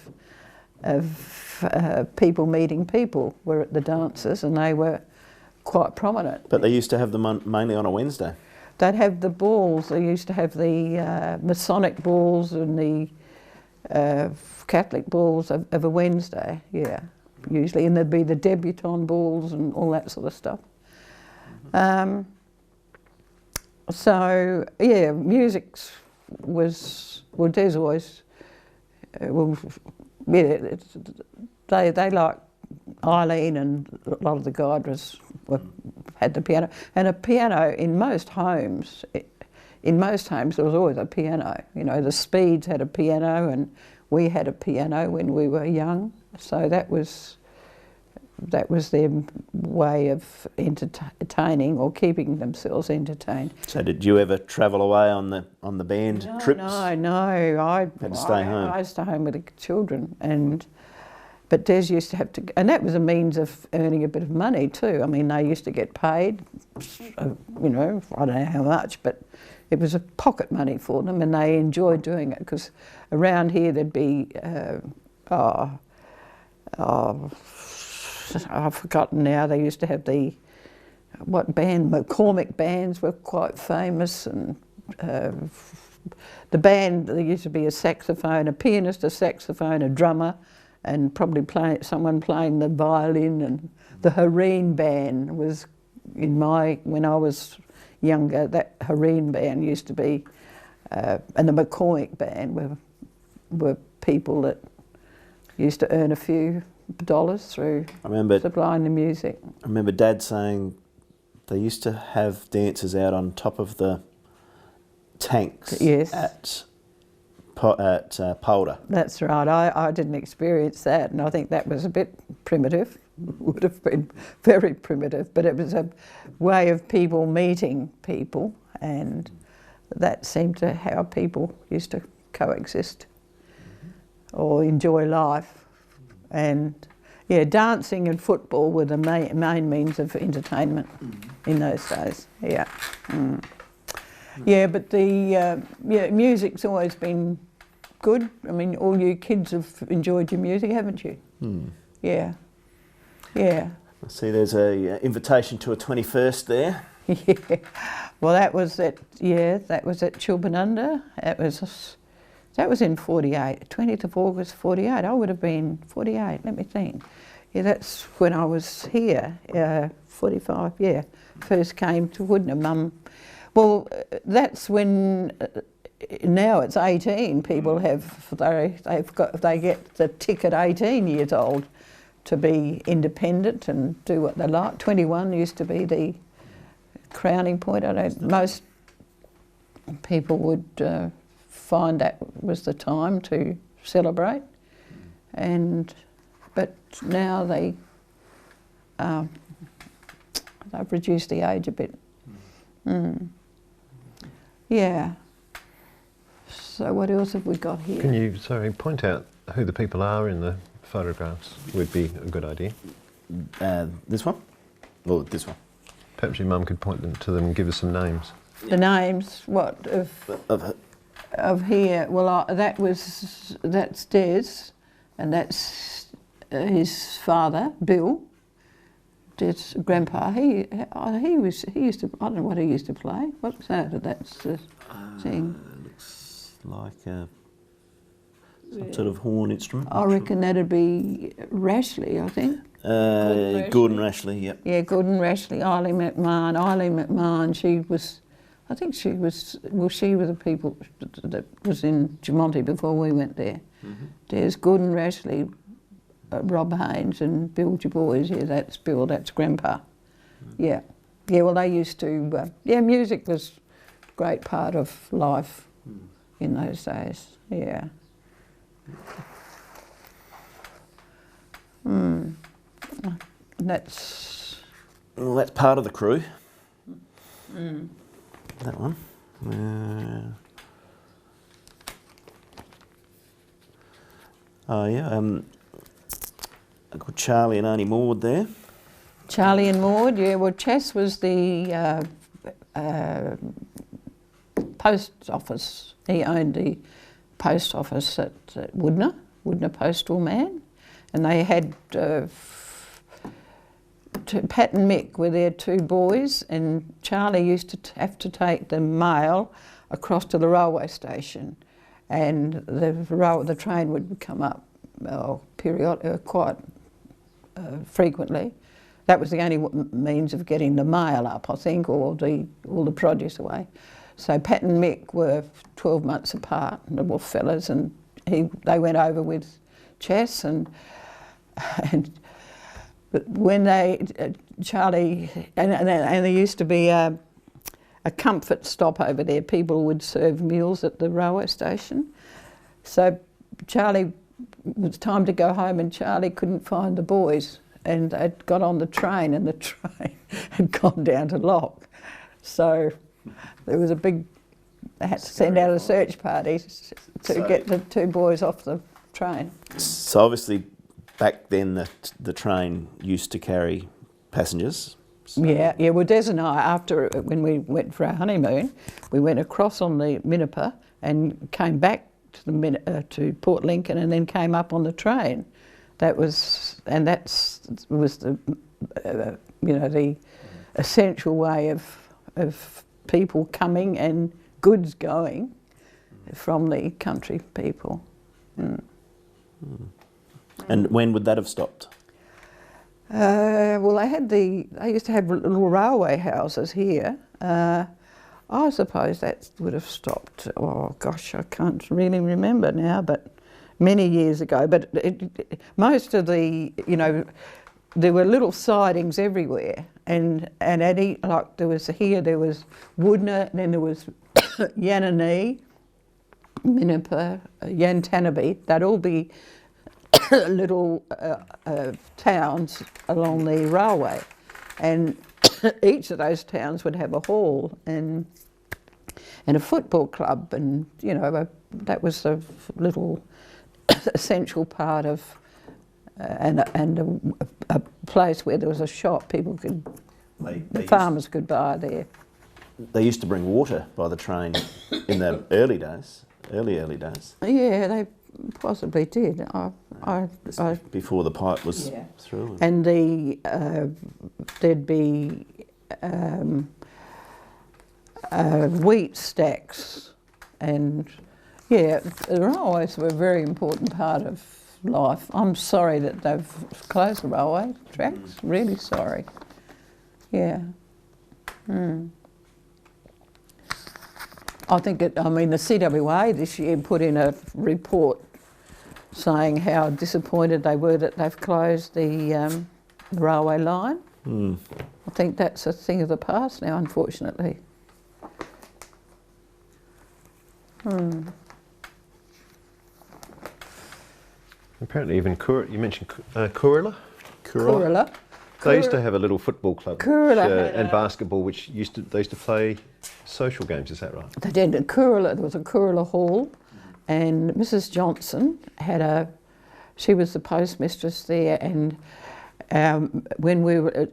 people meeting people were at the dances, and they were quite prominent. But they used to have them mainly on a Wednesday? They'd have the balls. They used to have the Masonic balls and the Catholic balls of a Wednesday, yeah, usually. And there'd be the debutante balls and all that sort of stuff. So, yeah, music was, well, Des always, yeah, they like Eileen, and a lot of the guiders had the piano. And a piano in most homes, there was always a piano. You know, the Speeds had a piano, and we had a piano when we were young. So that was their way of entertaining or keeping themselves entertained. So did you ever travel away on the band trips? No. I had to stay home. I stayed home with the children, but Des used to have to, and that was a means of earning a bit of money too. I mean, they used to get paid, you know, I don't know how much, but it was a pocket money for them, and they enjoyed doing it, because around here there'd be, I've forgotten now, they used to have what band, McCormick bands were quite famous, and the band, there used to be a saxophone, a pianist, a saxophone, a drummer, and probably someone playing the violin, and the Hareen band was, when I was younger, that Hareen band used to be, and the McCormick band were people that used to earn a few dollars through supplying the music. I remember Dad saying They used to have dancers out on top of the tanks Yes. at Polder. That's right. I didn't experience that, and I think that was a bit primitive. Would have been very primitive, but it was a way of people meeting people, and that seemed to how people used to coexist or enjoy life. And yeah, dancing and football were the main means of entertainment in those days. Yeah. Yeah, but the music's always been good. I mean, all you kids have enjoyed your music, haven't you? Yeah. Yeah. I see there's a invitation to a 21st there. Yeah. Well, that was at Chilpinunda. That was in 48, 20th of August 48. I would have been 48, let me think. Yeah, that's when I was here, 45, yeah. First came to Wudinna. Mum. Well, that's when, now it's 18, people they get the ticket 18 years old to be independent and do what they like. 21 used to be the crowning point. Most people would find that was the time to celebrate, but now they've reduced the age a bit. Yeah. So what else have we got here? Can you, point out who the people are in the photographs? Would be a good idea. This one? Well, this one. Perhaps your mum could point to them and give us some names. The names, what, of here? Well, that's Des, and that's his father, Bill. Des' grandpa. He used to. I don't know what he used to play. What's that? That's the thing. Looks like some sort of horn instrument. I reckon that'd be Rashley, I think. Gordon Rashley, yep. Yeah, Gordon Rashley, Eileen McMahon, she was the people that was in Jumonte before we went there. There's Gordon Rashley, Rob Haynes and Bill Dubois. Yeah, that's Bill, that's Grandpa. Yeah. Yeah, well, they used to, music was a great part of life in those days, yeah. That's part of the crew. That one. I've got Charlie and Auntie Maud there. Charlie and Maud, yeah. Well, Chess was the post office. He owned the post office at Wudinna postal man, and they had Pat and Mick were their two boys, and Charlie used to have to take the mail across to the railway station, and the train would come up quite frequently. That was the only means of getting the mail up, I think, or all the produce away. So Pat and Mick were 12 months apart, the Wolf fellas, and they went over with Chess, and when Charlie, and there used to be a comfort stop over there. People would serve meals at the railway station. So Charlie, it was time to go home, and Charlie couldn't find the boys, and they'd got on the train, and the train had gone down to Lock. So there was they had to send out a search party to get the two boys off the train. So obviously back then the train used to carry passengers. So. Yeah. Well, Des and I, when we went for our honeymoon, we went across on the Minnipa and came back to Port Lincoln, and then came up on the train. That was the the essential way of people coming and goods going from the country people. And when would that have stopped? Well, they used to have little railway houses here. I suppose that would have stopped. Oh gosh, I can't really remember now, but many years ago. But most of the, there were little sidings everywhere, and Eddie, like there was Wudinna, then there was Yanani, Minnipa, Yantanabe. They'd all be little towns along the railway, and each of those towns would have a hall and a football club, and you know that was a little essential part of and a place where there was a shop. People could, the farmers could buy there. They used to bring water by the train in the early days. Yeah, they possibly did. Before the pipe was through. And there'd be wheat stacks, and yeah, the railways were a very important part of life. I'm sorry that they've closed the railway tracks. Really sorry. Yeah. I think the CWA this year put in a report saying how disappointed they were that they've closed the railway line. I think that's a thing of the past now, unfortunately. Apparently even you mentioned Kurila? Kurila. They used to have a little football club and basketball, which they used to play social games. Is that right? They did. There was a Kurila Hall, and Mrs. Johnson she was the postmistress there, and when we were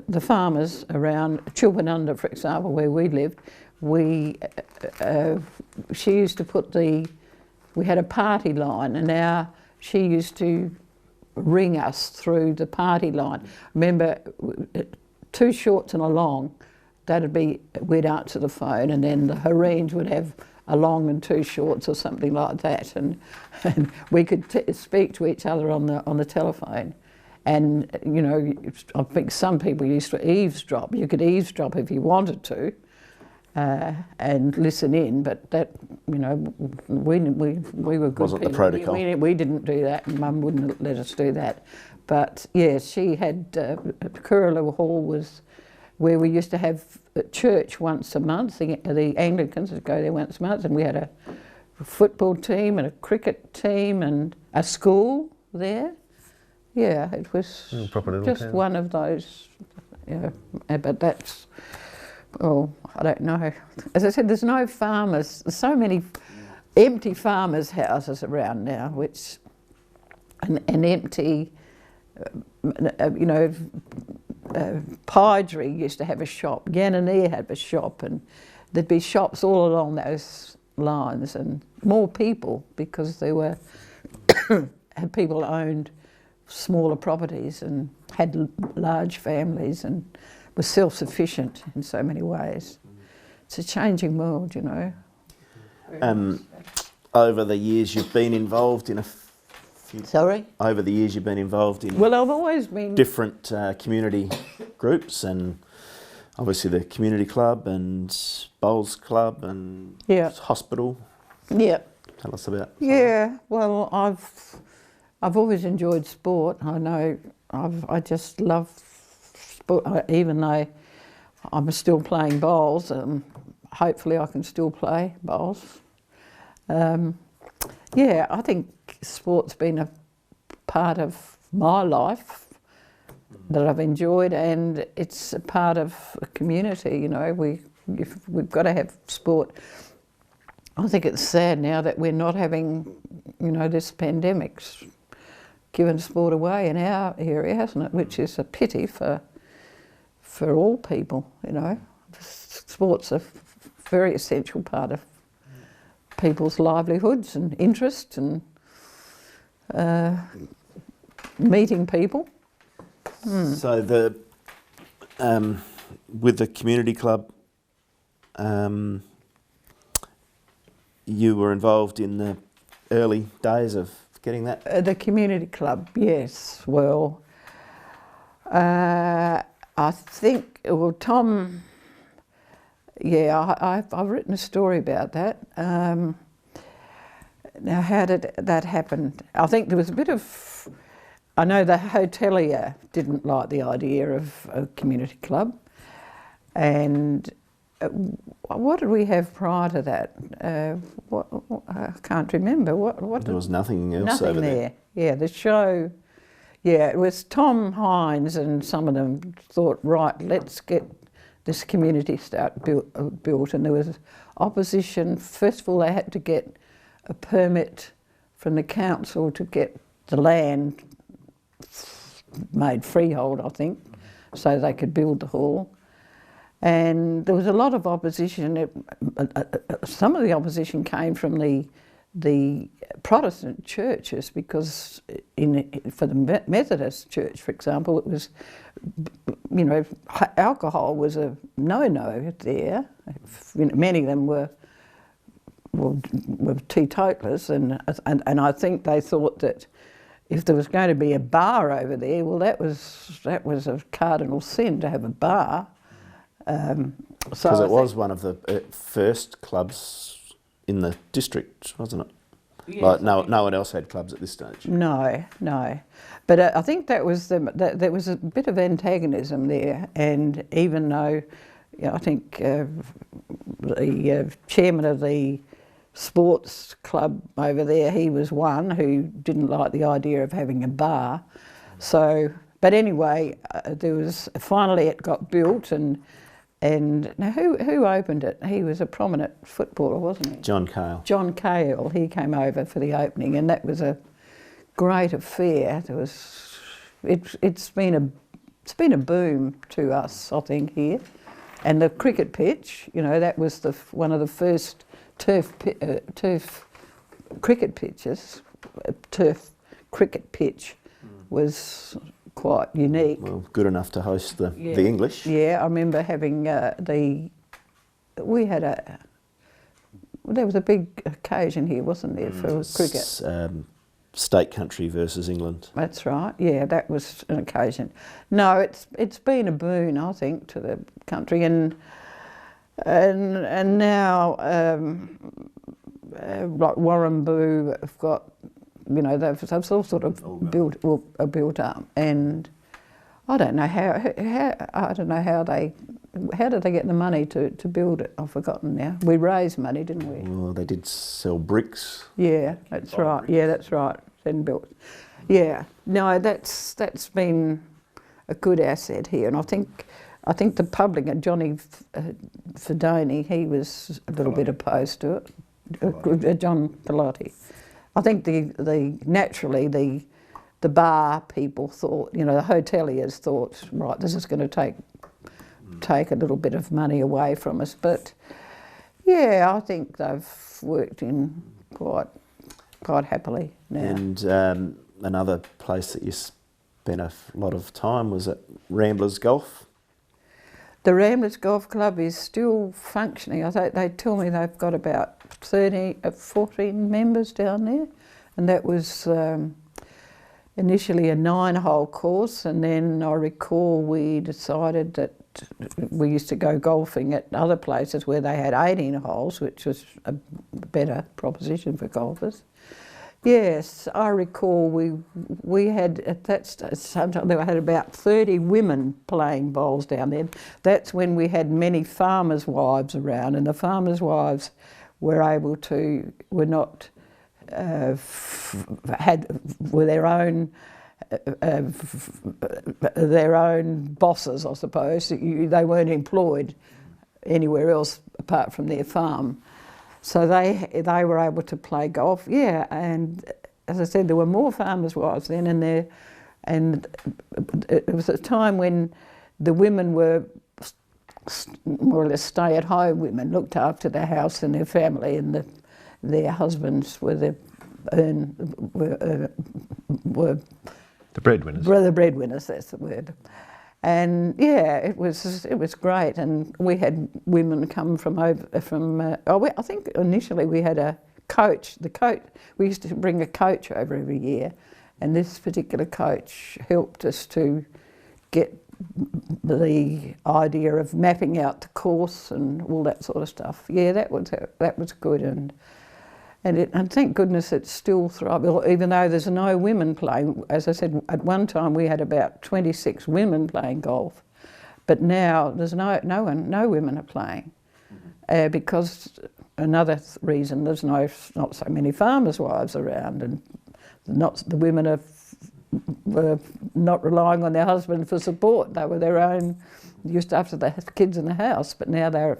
the farmers around Chilpanunda, for example, where we lived, she used to put we had a party line, and now she used to ring us through the party line. Remember, 2 shorts and a long, we'd answer the phone, and then the Hareens would have a long and 2 shorts or something like that, and we could speak to each other on the telephone. And you know, I think some people used to eavesdrop. You could eavesdrop if you wanted to, and listen in, but that, you know, we were good. Wasn't people. the protocol. We didn't do that, and Mum wouldn't let us do that. But yeah, she had Kurila Hall was where we used to have church once a month. The Anglicans would go there once a month, and we had a football team and a cricket team and a school there. Yeah, it was just town. one of those. Yeah, but that's. Oh, I don't know. As I said, there's no farmers. There's so many empty farmers' houses around now, which an empty, you know, Piedry used to have a shop. Yanani had a shop, and there'd be shops all along those lines, and more people because there were people owned smaller properties and had large families and were self-sufficient in so many ways. It's a changing world, you know. Over the years you've been involved in Over the years you've been involved in Well, I've always been different community groups, and obviously the community club and bowls club and hospital. Yeah. Tell us about. Yeah, well, I've always enjoyed sport. I know I just love sport, even though I'm still playing bowls. Hopefully I can still play bowls. Yeah, I think sport's been a part of my life that I've enjoyed, and it's a part of a community, you know. We've got to have sport. I think it's sad now that we're not having, you know, this pandemic's given sport away in our area, hasn't it? Which is a pity for all people, you know. Sport's a very essential part of people's livelihoods and interests and meeting people. So with the community club, you were involved in the early days of getting that? The community club, yes. Well, I think, well, Tom, yeah, I've written a story about that. Now, how did that happen? I think there was a bit of I know the hotelier didn't like the idea of a community club, and what did we have prior to that? I can't remember. What There was nothing else nothing over there. Yeah, the show. Yeah, it was Tom Hines, and some of them thought, right, let's get this community built, and there was opposition. First of all, they had to get a permit from the council to get the land made freehold, I think, so they could build the hall. And there was a lot of opposition. Some of the opposition came from the Protestant churches, because for the Methodist Church, for example, it was, you know, alcohol was a no-no there. Many of them were teetotalers, and I think they thought that if there was going to be a bar over there, well, that was a cardinal sin to have a bar. Because it was one of the first clubs in the district, wasn't it? Yes. Like no one else had clubs at this stage. No. But I think there was a bit of antagonism there, and even though, you know, I think the chairman of the sports club over there, he was one who didn't like the idea of having a bar. So, but anyway, finally it got built, and now who opened it? He was a prominent footballer, wasn't he? John Cale. John Cale. He came over for the opening, and that was a great affair. It's been a boom to us, I think, here. And the cricket pitch, you know, that was one of the first turf cricket pitches. Turf cricket pitch was quite unique. Well, good enough to host the English. Yeah, I remember having there was a big occasion here, wasn't there, for cricket? State country versus England. That's right. Yeah, that was an occasion. No, it's been a boon, I think, to the country, and now like Warramboo have got, you know, they've all sort of built up, and I don't know how did they get the money to build it? I've forgotten now. We raised money, didn't we? Well, they did sell bricks. Yeah, that's right. Yeah, that's right. Then built. Yeah, no, that's been a good asset here, and I think the public, Johnny Fedoni, he was a little bit opposed to it. John Galati. I think naturally the bar people thought, you know, the hoteliers thought, right, this is going to take a little bit of money away from us. But yeah, I think they've worked in quite happily now. And another place that you spent a lot of time was at Ramblers Golf. The Ramblers Golf Club is still functioning. They tell me they've got about 14 members down there, and that was initially a 9-hole course, and then I recall we decided that we used to go golfing at other places where they had 18 holes, which was a better proposition for golfers. Yes, I recall we had at that stage, sometimes they had about 30 women playing bowls down there. That's when we had many farmers' wives around, and the farmers' wives were not were their own bosses, I suppose. They weren't employed anywhere else apart from their farm. So they were able to play golf, yeah. And as I said, there were more farmers' wives then, and it was a time when the women were more or less stay-at-home women, looked after their house and their family, and their husbands were the breadwinners. The breadwinners, that's the word. And yeah, it was great, and we had women come I think initially we had a coach. We used to bring a coach over every year, and this particular coach helped us to get the idea of mapping out the course and all that sort of stuff. Yeah, that was good, And thank goodness it's still thriving, even though there's no women playing. As I said, at one time we had about 26 women playing golf, but now there's no women are playing, because another reason, there's not so many farmers' wives around, and the women were not relying on their husband for support. They were their own, used after they had kids in the house, but now they are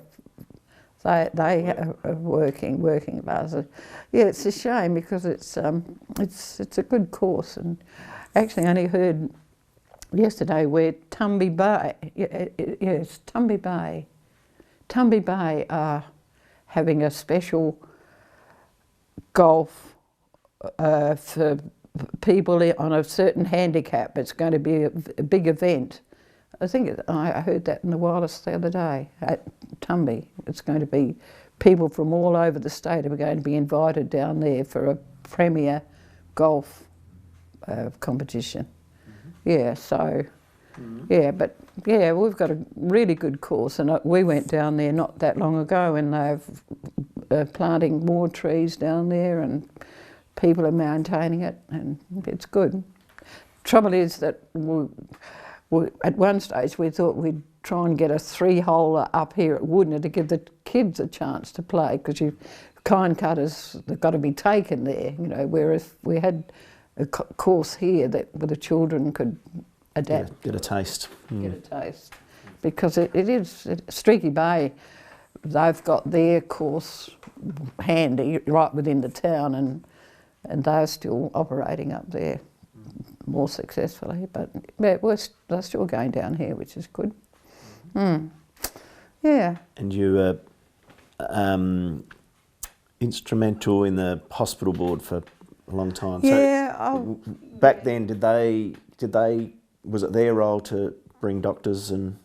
working hard. So, yeah, it's a shame because it's a good course, and actually I only heard yesterday where Tumby Bay are having a special golf for people on a certain handicap. It's going to be a big event. I heard that in the wireless the other day at Tumby. It's going to be people from all over the state are going to be invited down there for a premier golf competition. Yeah, so, but we've got a really good course, and we went down there not that long ago, and they're planting more trees down there, and people are maintaining it, and it's good. Trouble is that at one stage we thought we'd try and get a 3-holer up here at Wudinna to give the kids a chance to play, because kind cutters, they've got to be taken there, whereas we had a course here where the children could adapt. Get a taste. Get a taste. Because it is, Streaky Bay, they've got their course handy right within the town, and they're still operating up there more successfully, but they're still going down here, which is good. Yeah. And you were instrumental in the hospital board for a long time. Yeah. So back then, was it their role to bring doctors and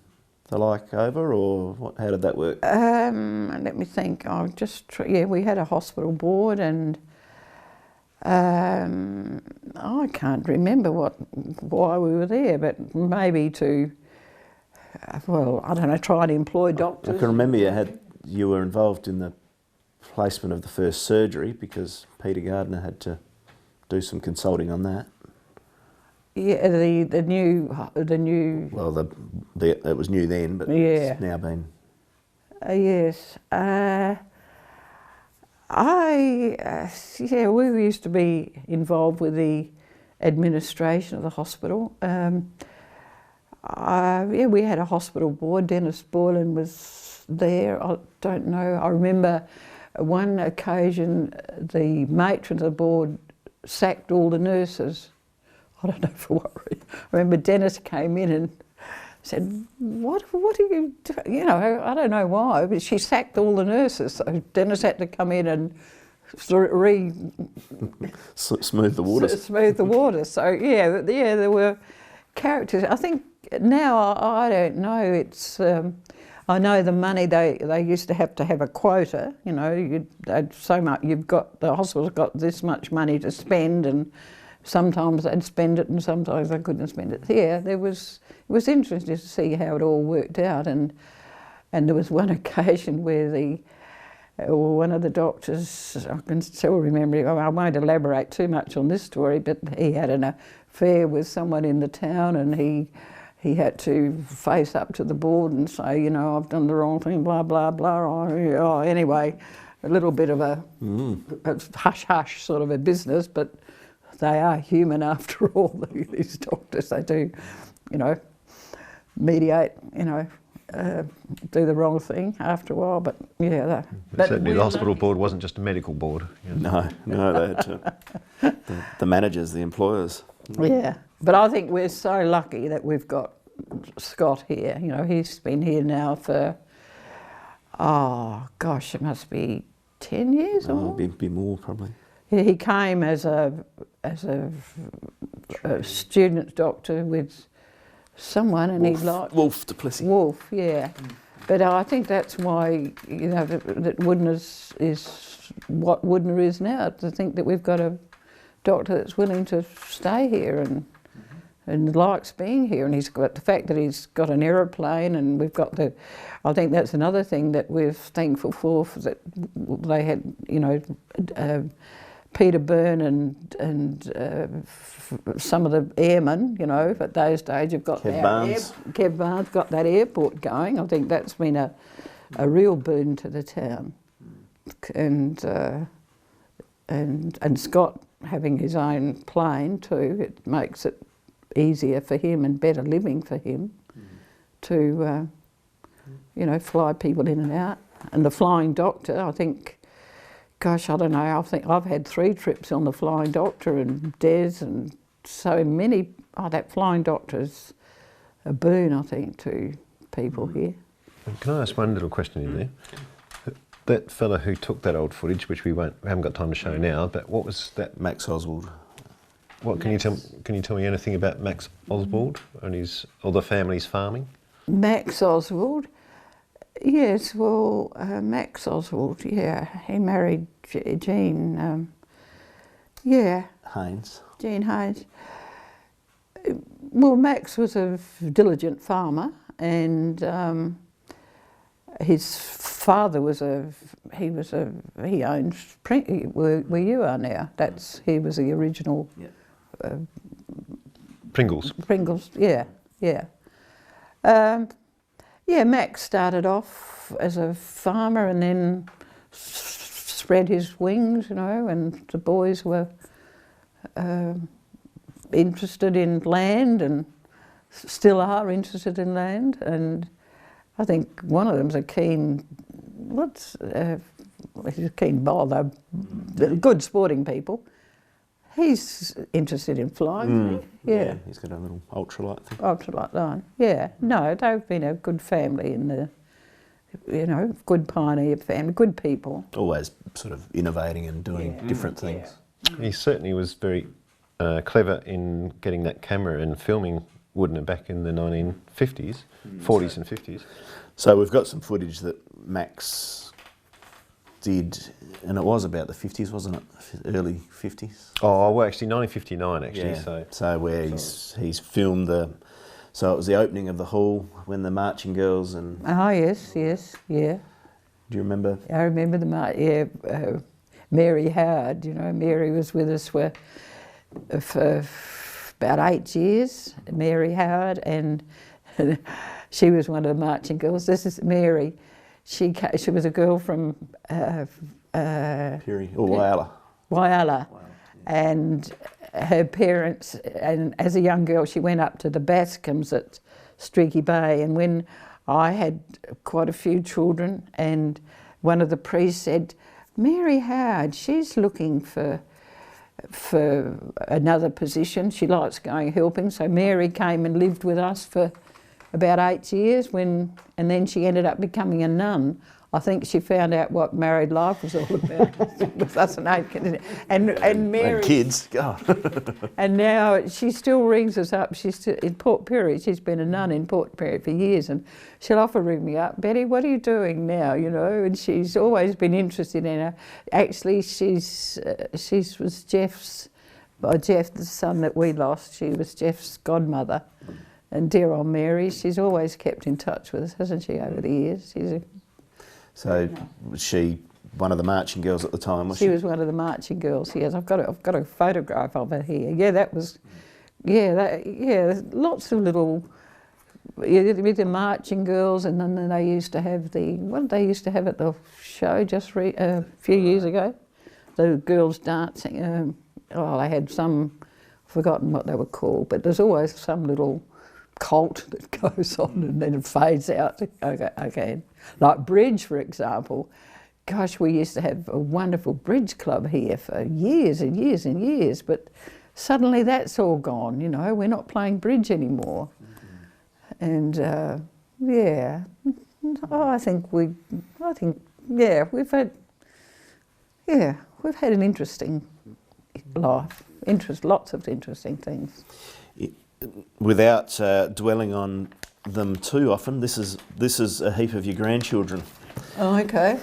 the like over, or what? How did that work? Let me think. We had a hospital board, and I can't remember why we were there, but maybe to, try and employ doctors. I can remember you were involved in the placement of the first surgery, because Peter Gardner had to do some consulting on that. Yeah, the new. Well, it was new then, but it's now been. Yes. We used to be involved with the administration of the hospital. We had a hospital board. Dennis Boylan was there. I don't know. I remember one occasion the matron of the board sacked all the nurses. I don't know for what reason. I remember Dennis came in and said, what are you doing? I don't know why, but she sacked all the nurses. So Dennis had to come in and smooth the waters. Smooth the waters. So there were characters. I think now, I don't know, it's, I know the money they used to have a quota, so much, the hospital's got this much money to spend, and sometimes they'd spend it and sometimes they couldn't spend it. Yeah, it was interesting to see how it all worked out, and there was one occasion where one of the doctors, I can still remember, I won't elaborate too much on this story, but he had an affair with someone in the town, and he had to face up to the board and say, I've done the wrong thing, blah, blah, blah. Anyway, a little bit of a hush-hush sort of a business, but they are human after all, these doctors. They do, mediate, do the wrong thing after a while, but yeah. Certainly the hospital board wasn't just a medical board. No, they had to, the managers, the employers. Yeah, but I think we're so lucky that we've got Scott here. He's been here now for, it must be 10 years or more? Be more probably. He came as a student doctor with someone, and he liked Wolf Duplessis. Wolf, yeah. But I think that's why that Wudinna is what Wudinna is now. To think that we've got a doctor that's willing to stay here and likes being here. And he's got the fact that he's got an aeroplane, and we've got the. I think that's another thing that we're thankful for that they had, you know, Peter Byrne and some of the airmen, you know, at those days have got Kev Barnes got that airport going. I think that's been a real boon to the town, and Scott having his own plane too. It makes it easier for him and better living for him to, you know, fly people in and out. And the Flying Doctor, I think. Gosh, I don't know, I think I've had 3 trips on the Flying Doctor and Des and so many. Oh, that Flying Doctor's a boon, I think, to people here. Can I ask one little question in there? That fella who took that old footage, which we haven't got time to show now, but what was that? Max Oswald. What can you tell me anything about Max Oswald and or the family's farming? Max Oswald. Yes, well, Max Oswald, yeah, he married Jean, Haynes. Jean Haynes. Well, Max was a diligent farmer, and his father was he owned where you are now. He was the original. Yeah. Pringles. Pringles, yeah. Yeah, Max started off as a farmer and then spread his wings, you know, and the boys were interested in land and still are interested in land. And I think one of them's a keen, he's a keen bowler, they're good sporting people. He's interested in flying, isn't he? Yeah, he's got a little ultralight thing. Ultralight line, yeah. No, they've been a good family in the, you know, good pioneer family, good people. Always sort of innovating and doing different things. Yeah. He certainly was very clever in getting that camera and filming Wudinna back in the 1950s, 40s and 50s. So we've got some footage that Max did, and it was about the 50s, wasn't it? Early 50s? Oh, well, actually 1959 actually. Yeah. So where he's filmed so it was the opening of the hall when the marching girls and... Oh, yes, yeah. Do you remember? I remember Mary Howard, you know, Mary was with us for about 8 years, Mary Howard, and she was one of the marching girls. This is Mary. She was a girl from Piri, or Whyalla. Whyalla. And her parents, and as a young girl, she went up to the Bascom's at Streaky Bay. And when I had quite a few children, and one of the priests said, Mary Howard, she's looking for another position. She likes going helping. So Mary came and lived with us for about 8 years, and then she ended up becoming a nun. I think she found out what married life was all about with us and 8 kids. And Mary... And kids, God. And now she still rings us up. She's still in Port Pirie. She's been a nun in Port Pirie for years, and she'll often ring me up, Betty, what are you doing now, you know? And she's always been interested in her. Actually, she was Jeff's, Jeff, the son that we lost, she was Jeff's godmother. And dear old Mary, she's always kept in touch with us, hasn't she, over the years? So was she one of the marching girls at the time, was she? She was one of the marching girls, yes. I've got a photograph of her here. Yeah, that was, lots of little, with the marching girls, and then they used to have what did they used to have at the show just a few years ago? The girls dancing. They had some, forgotten what they were called, but there's always some little cult that goes on and then it fades out. Okay. Like bridge, for example. Gosh, we used to have a wonderful bridge club here for years and years and years, but suddenly that's all gone, you know, we're not playing bridge anymore. And we've had an interesting life, lots of interesting things. Without dwelling on them too often, this is a heap of your grandchildren. Oh, okay.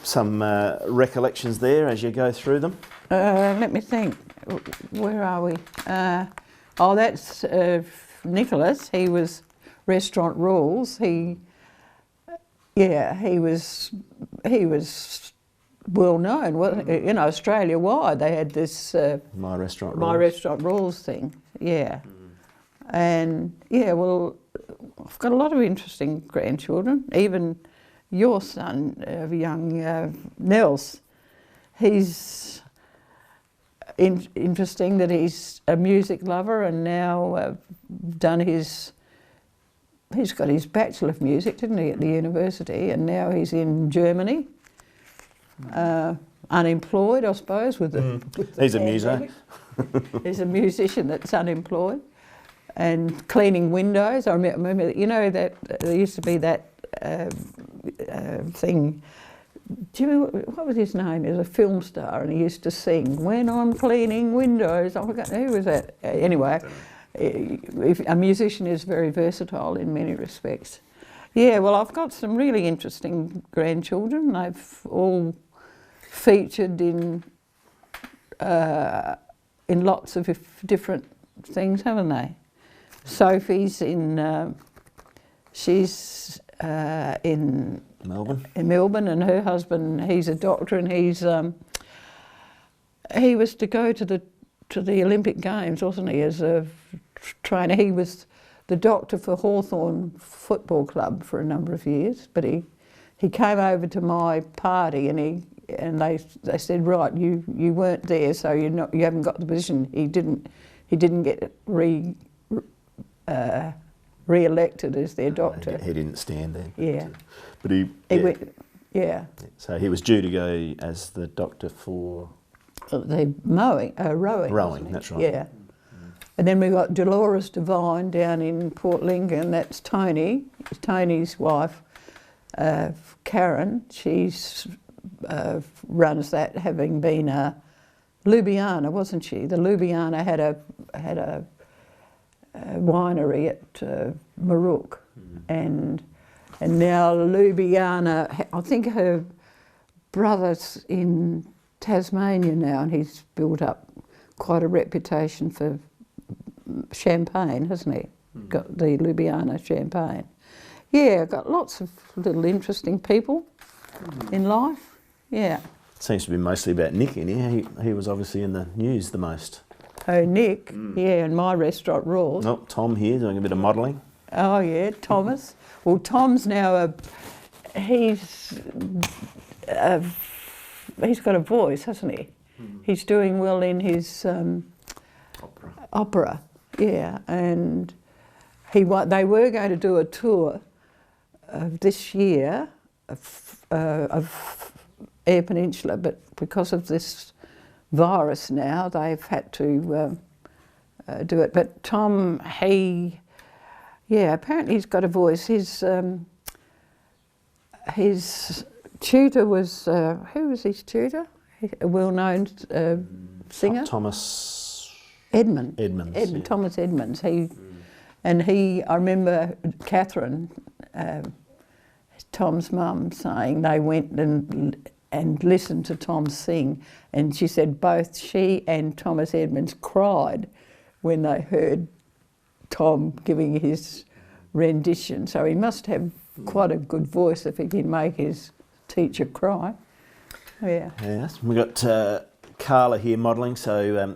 Some recollections there as you go through them? Let me think. Where are we? Oh, that's Nicholas. He was Restaurant Rules. He was well known. You know, Australia wide. They had this My Restaurant Rules. My Restaurant Rules thing. Yeah, and yeah, well, I've got a lot of interesting grandchildren. Even your son, young Nels, he's interesting that he's a music lover and now he's got his Bachelor of Music, didn't he, at the university, and now he's in Germany, unemployed, I suppose, with the He's a muso. He's a musician that's unemployed and cleaning windows. I remember, you know, that there used to be that thing. Do you remember, what was his name? He was a film star and he used to sing, "When I'm cleaning windows." I forgot, who was that? Anyway, a musician is very versatile in many respects. Yeah, well, I've got some really interesting grandchildren. They've all featured in lots of different things, haven't they? Sophie's in, she's in Melbourne, and her husband, he's a doctor, and he was to go to the Olympic Games, wasn't he, as a trainer. He was the doctor for Hawthorn Football Club for a number of years, but he came over to my party and they said, right, you weren't there, so you haven't got the position. He didn't get re-elected as their doctor. He didn't stand there. Yeah. But he went, yeah. So he was due to go as the doctor for the rowing. Rowing, that's right. Yeah. And then we got Dolores Devine down in Port Lincoln. That's Tony. Tony's wife, Karen. She's runs that, having been a Ljubljana, wasn't she? The Ljubljana had a winery at Marook, and now Ljubljana. I think her brother's in Tasmania now, and he's built up quite a reputation for champagne, hasn't he? Got the Ljubljana champagne. Yeah, got lots of little interesting people in life. Yeah. Seems to be mostly about Nick in here. He was obviously in the news the most. Oh, Nick, yeah, and My Restaurant Rules. Oh, Tom here doing a bit of modelling. Oh, yeah, Thomas. Well, Tom's now he's got a voice, hasn't he? He's doing well in his opera. Yeah, and they were going to do a tour this year of Eyre Peninsula, but because of this virus now, they've had to do it. But Tom, apparently he's got a voice. His tutor was, who was his tutor? A well-known singer? Thomas Edmonds. Yeah. Thomas Edmonds. I remember Catherine, Tom's mum, saying they went and listened to Tom sing, and she said both she and Thomas Edmonds cried when they heard Tom giving his rendition. So he must have quite a good voice if he can make his teacher cry. Yeah. Yes, we got Carla here modelling. So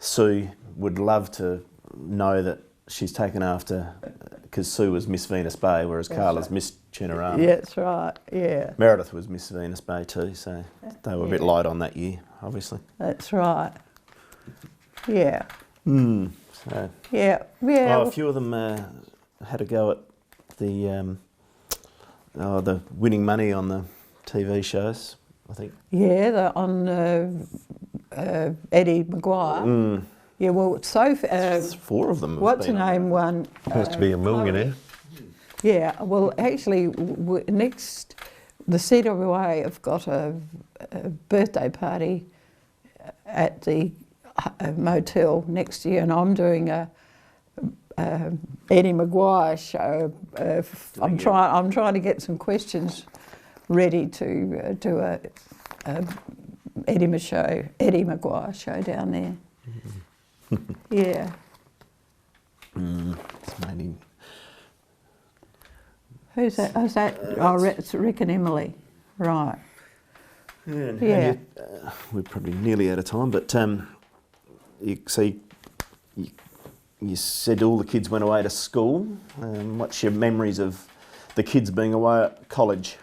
Sue would love to know that she's taken after, because Sue was Miss Venus Bay, whereas Carla's Miss Chenorama. Yeah, that's right. Yeah. Meredith was Miss Venus Bay too, so they were a bit light on that year, obviously. That's right. Yeah. So, yeah. Yeah. a few of them had a go at the winning money on the TV shows, I think. Yeah, on Eddie Maguire. Yeah, well, Sophie. Four of them. What's her name? One. Has to be a millionaire. Yeah. Well, actually, next, the CWA have got a birthday party at the motel next year, and I'm doing a Eddie Maguire show. I'm trying to get some questions ready to do a Eddie Maguire show down there. Yeah. It's mainly Who's that? Who's that? It's Rick and Emily. Right. Yeah. we're probably nearly out of time, but you said all the kids went away to school. What's your memories of the kids being away at college?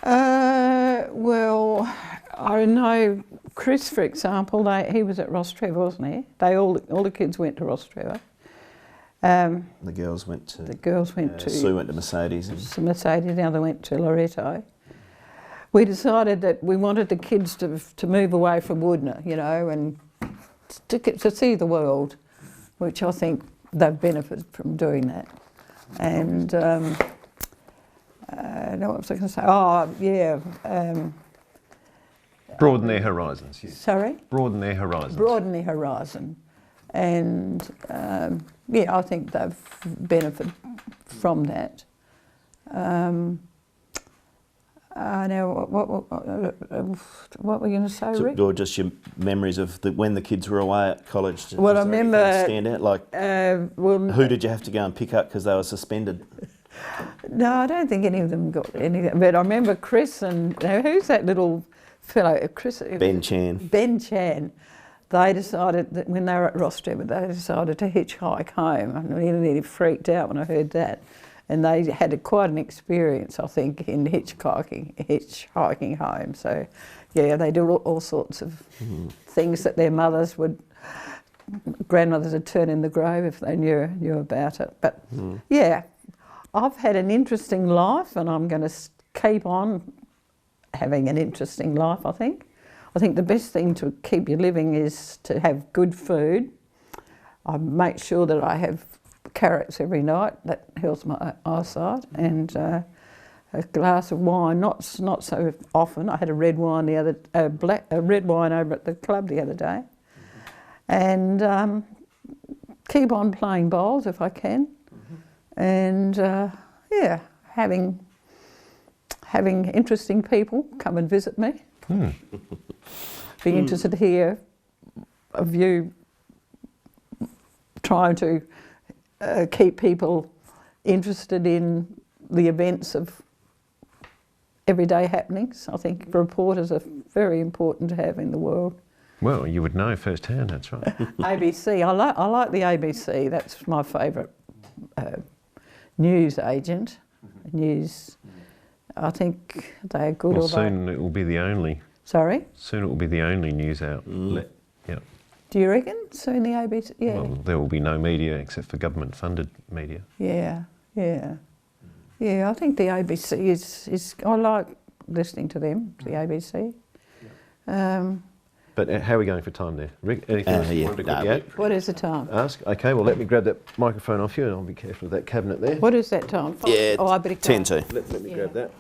Well, I know Chris, for example. He was at Rostrevor, wasn't he? All the kids went to Rostrevor. The girls went to. Sue went to Mercedes. Mercedes. Now they went to Loreto. We decided that we wanted the kids to move away from Wudinna, you know, and to see the world, which I think they've benefited from doing that. And what was I going to say? Oh, yeah. Broaden their horizons. Yes. Sorry? Broaden their horizons. Broaden their horizon. And, yeah, I think they've benefited from that. Now, what were you going to say, Rick? Or just your memories of when the kids were away at college? Well, I remember... Stand out? Like, who did you have to go and pick up because they were suspended? No, I don't think any of them got anything. But I remember Chris and... Now, who's that little fellow? Chris... Ben Chan. Ben Chan. They decided that when they were at Rostrevor, they decided to hitchhike home. I nearly freaked out when I heard that. And they had quite an experience, I think, in hitchhiking home. So, yeah, they do all sorts of things that their grandmothers would turn in the grave if they knew about it. But, yeah, I've had an interesting life, and I'm going to keep on having an interesting life, I think. I think the best thing to keep you living is to have good food. I make sure that I have carrots every night. That helps my eyesight. And a glass of wine, not so often. I had a red wine red wine over at the club the other day. And keep on playing bowls if I can. And yeah, having interesting people come and visit me. Be interested to hear of you trying to keep people interested in the events of everyday happenings. I think reporters are very important to have in the world. Well, you would know firsthand, that's right. ABC, I like the ABC. That's my favourite news agent. News. I think they're good. Well, soon it will be the only. Sorry? Soon it will be the only news outlet. Yeah. Do you reckon? Soon the ABC? Yeah. Well, there will be no media except for government-funded media. Yeah, yeah. Yeah, I think the ABC is I like listening to them, the ABC. But how are we going for time there? Rick, anything else you wanted to quickly add? What is the time? Ask? Okay, well, let me grab that microphone off you and I'll be careful of that cabinet there. What is that time? Yeah, I better go. 10 to. Let me grab that.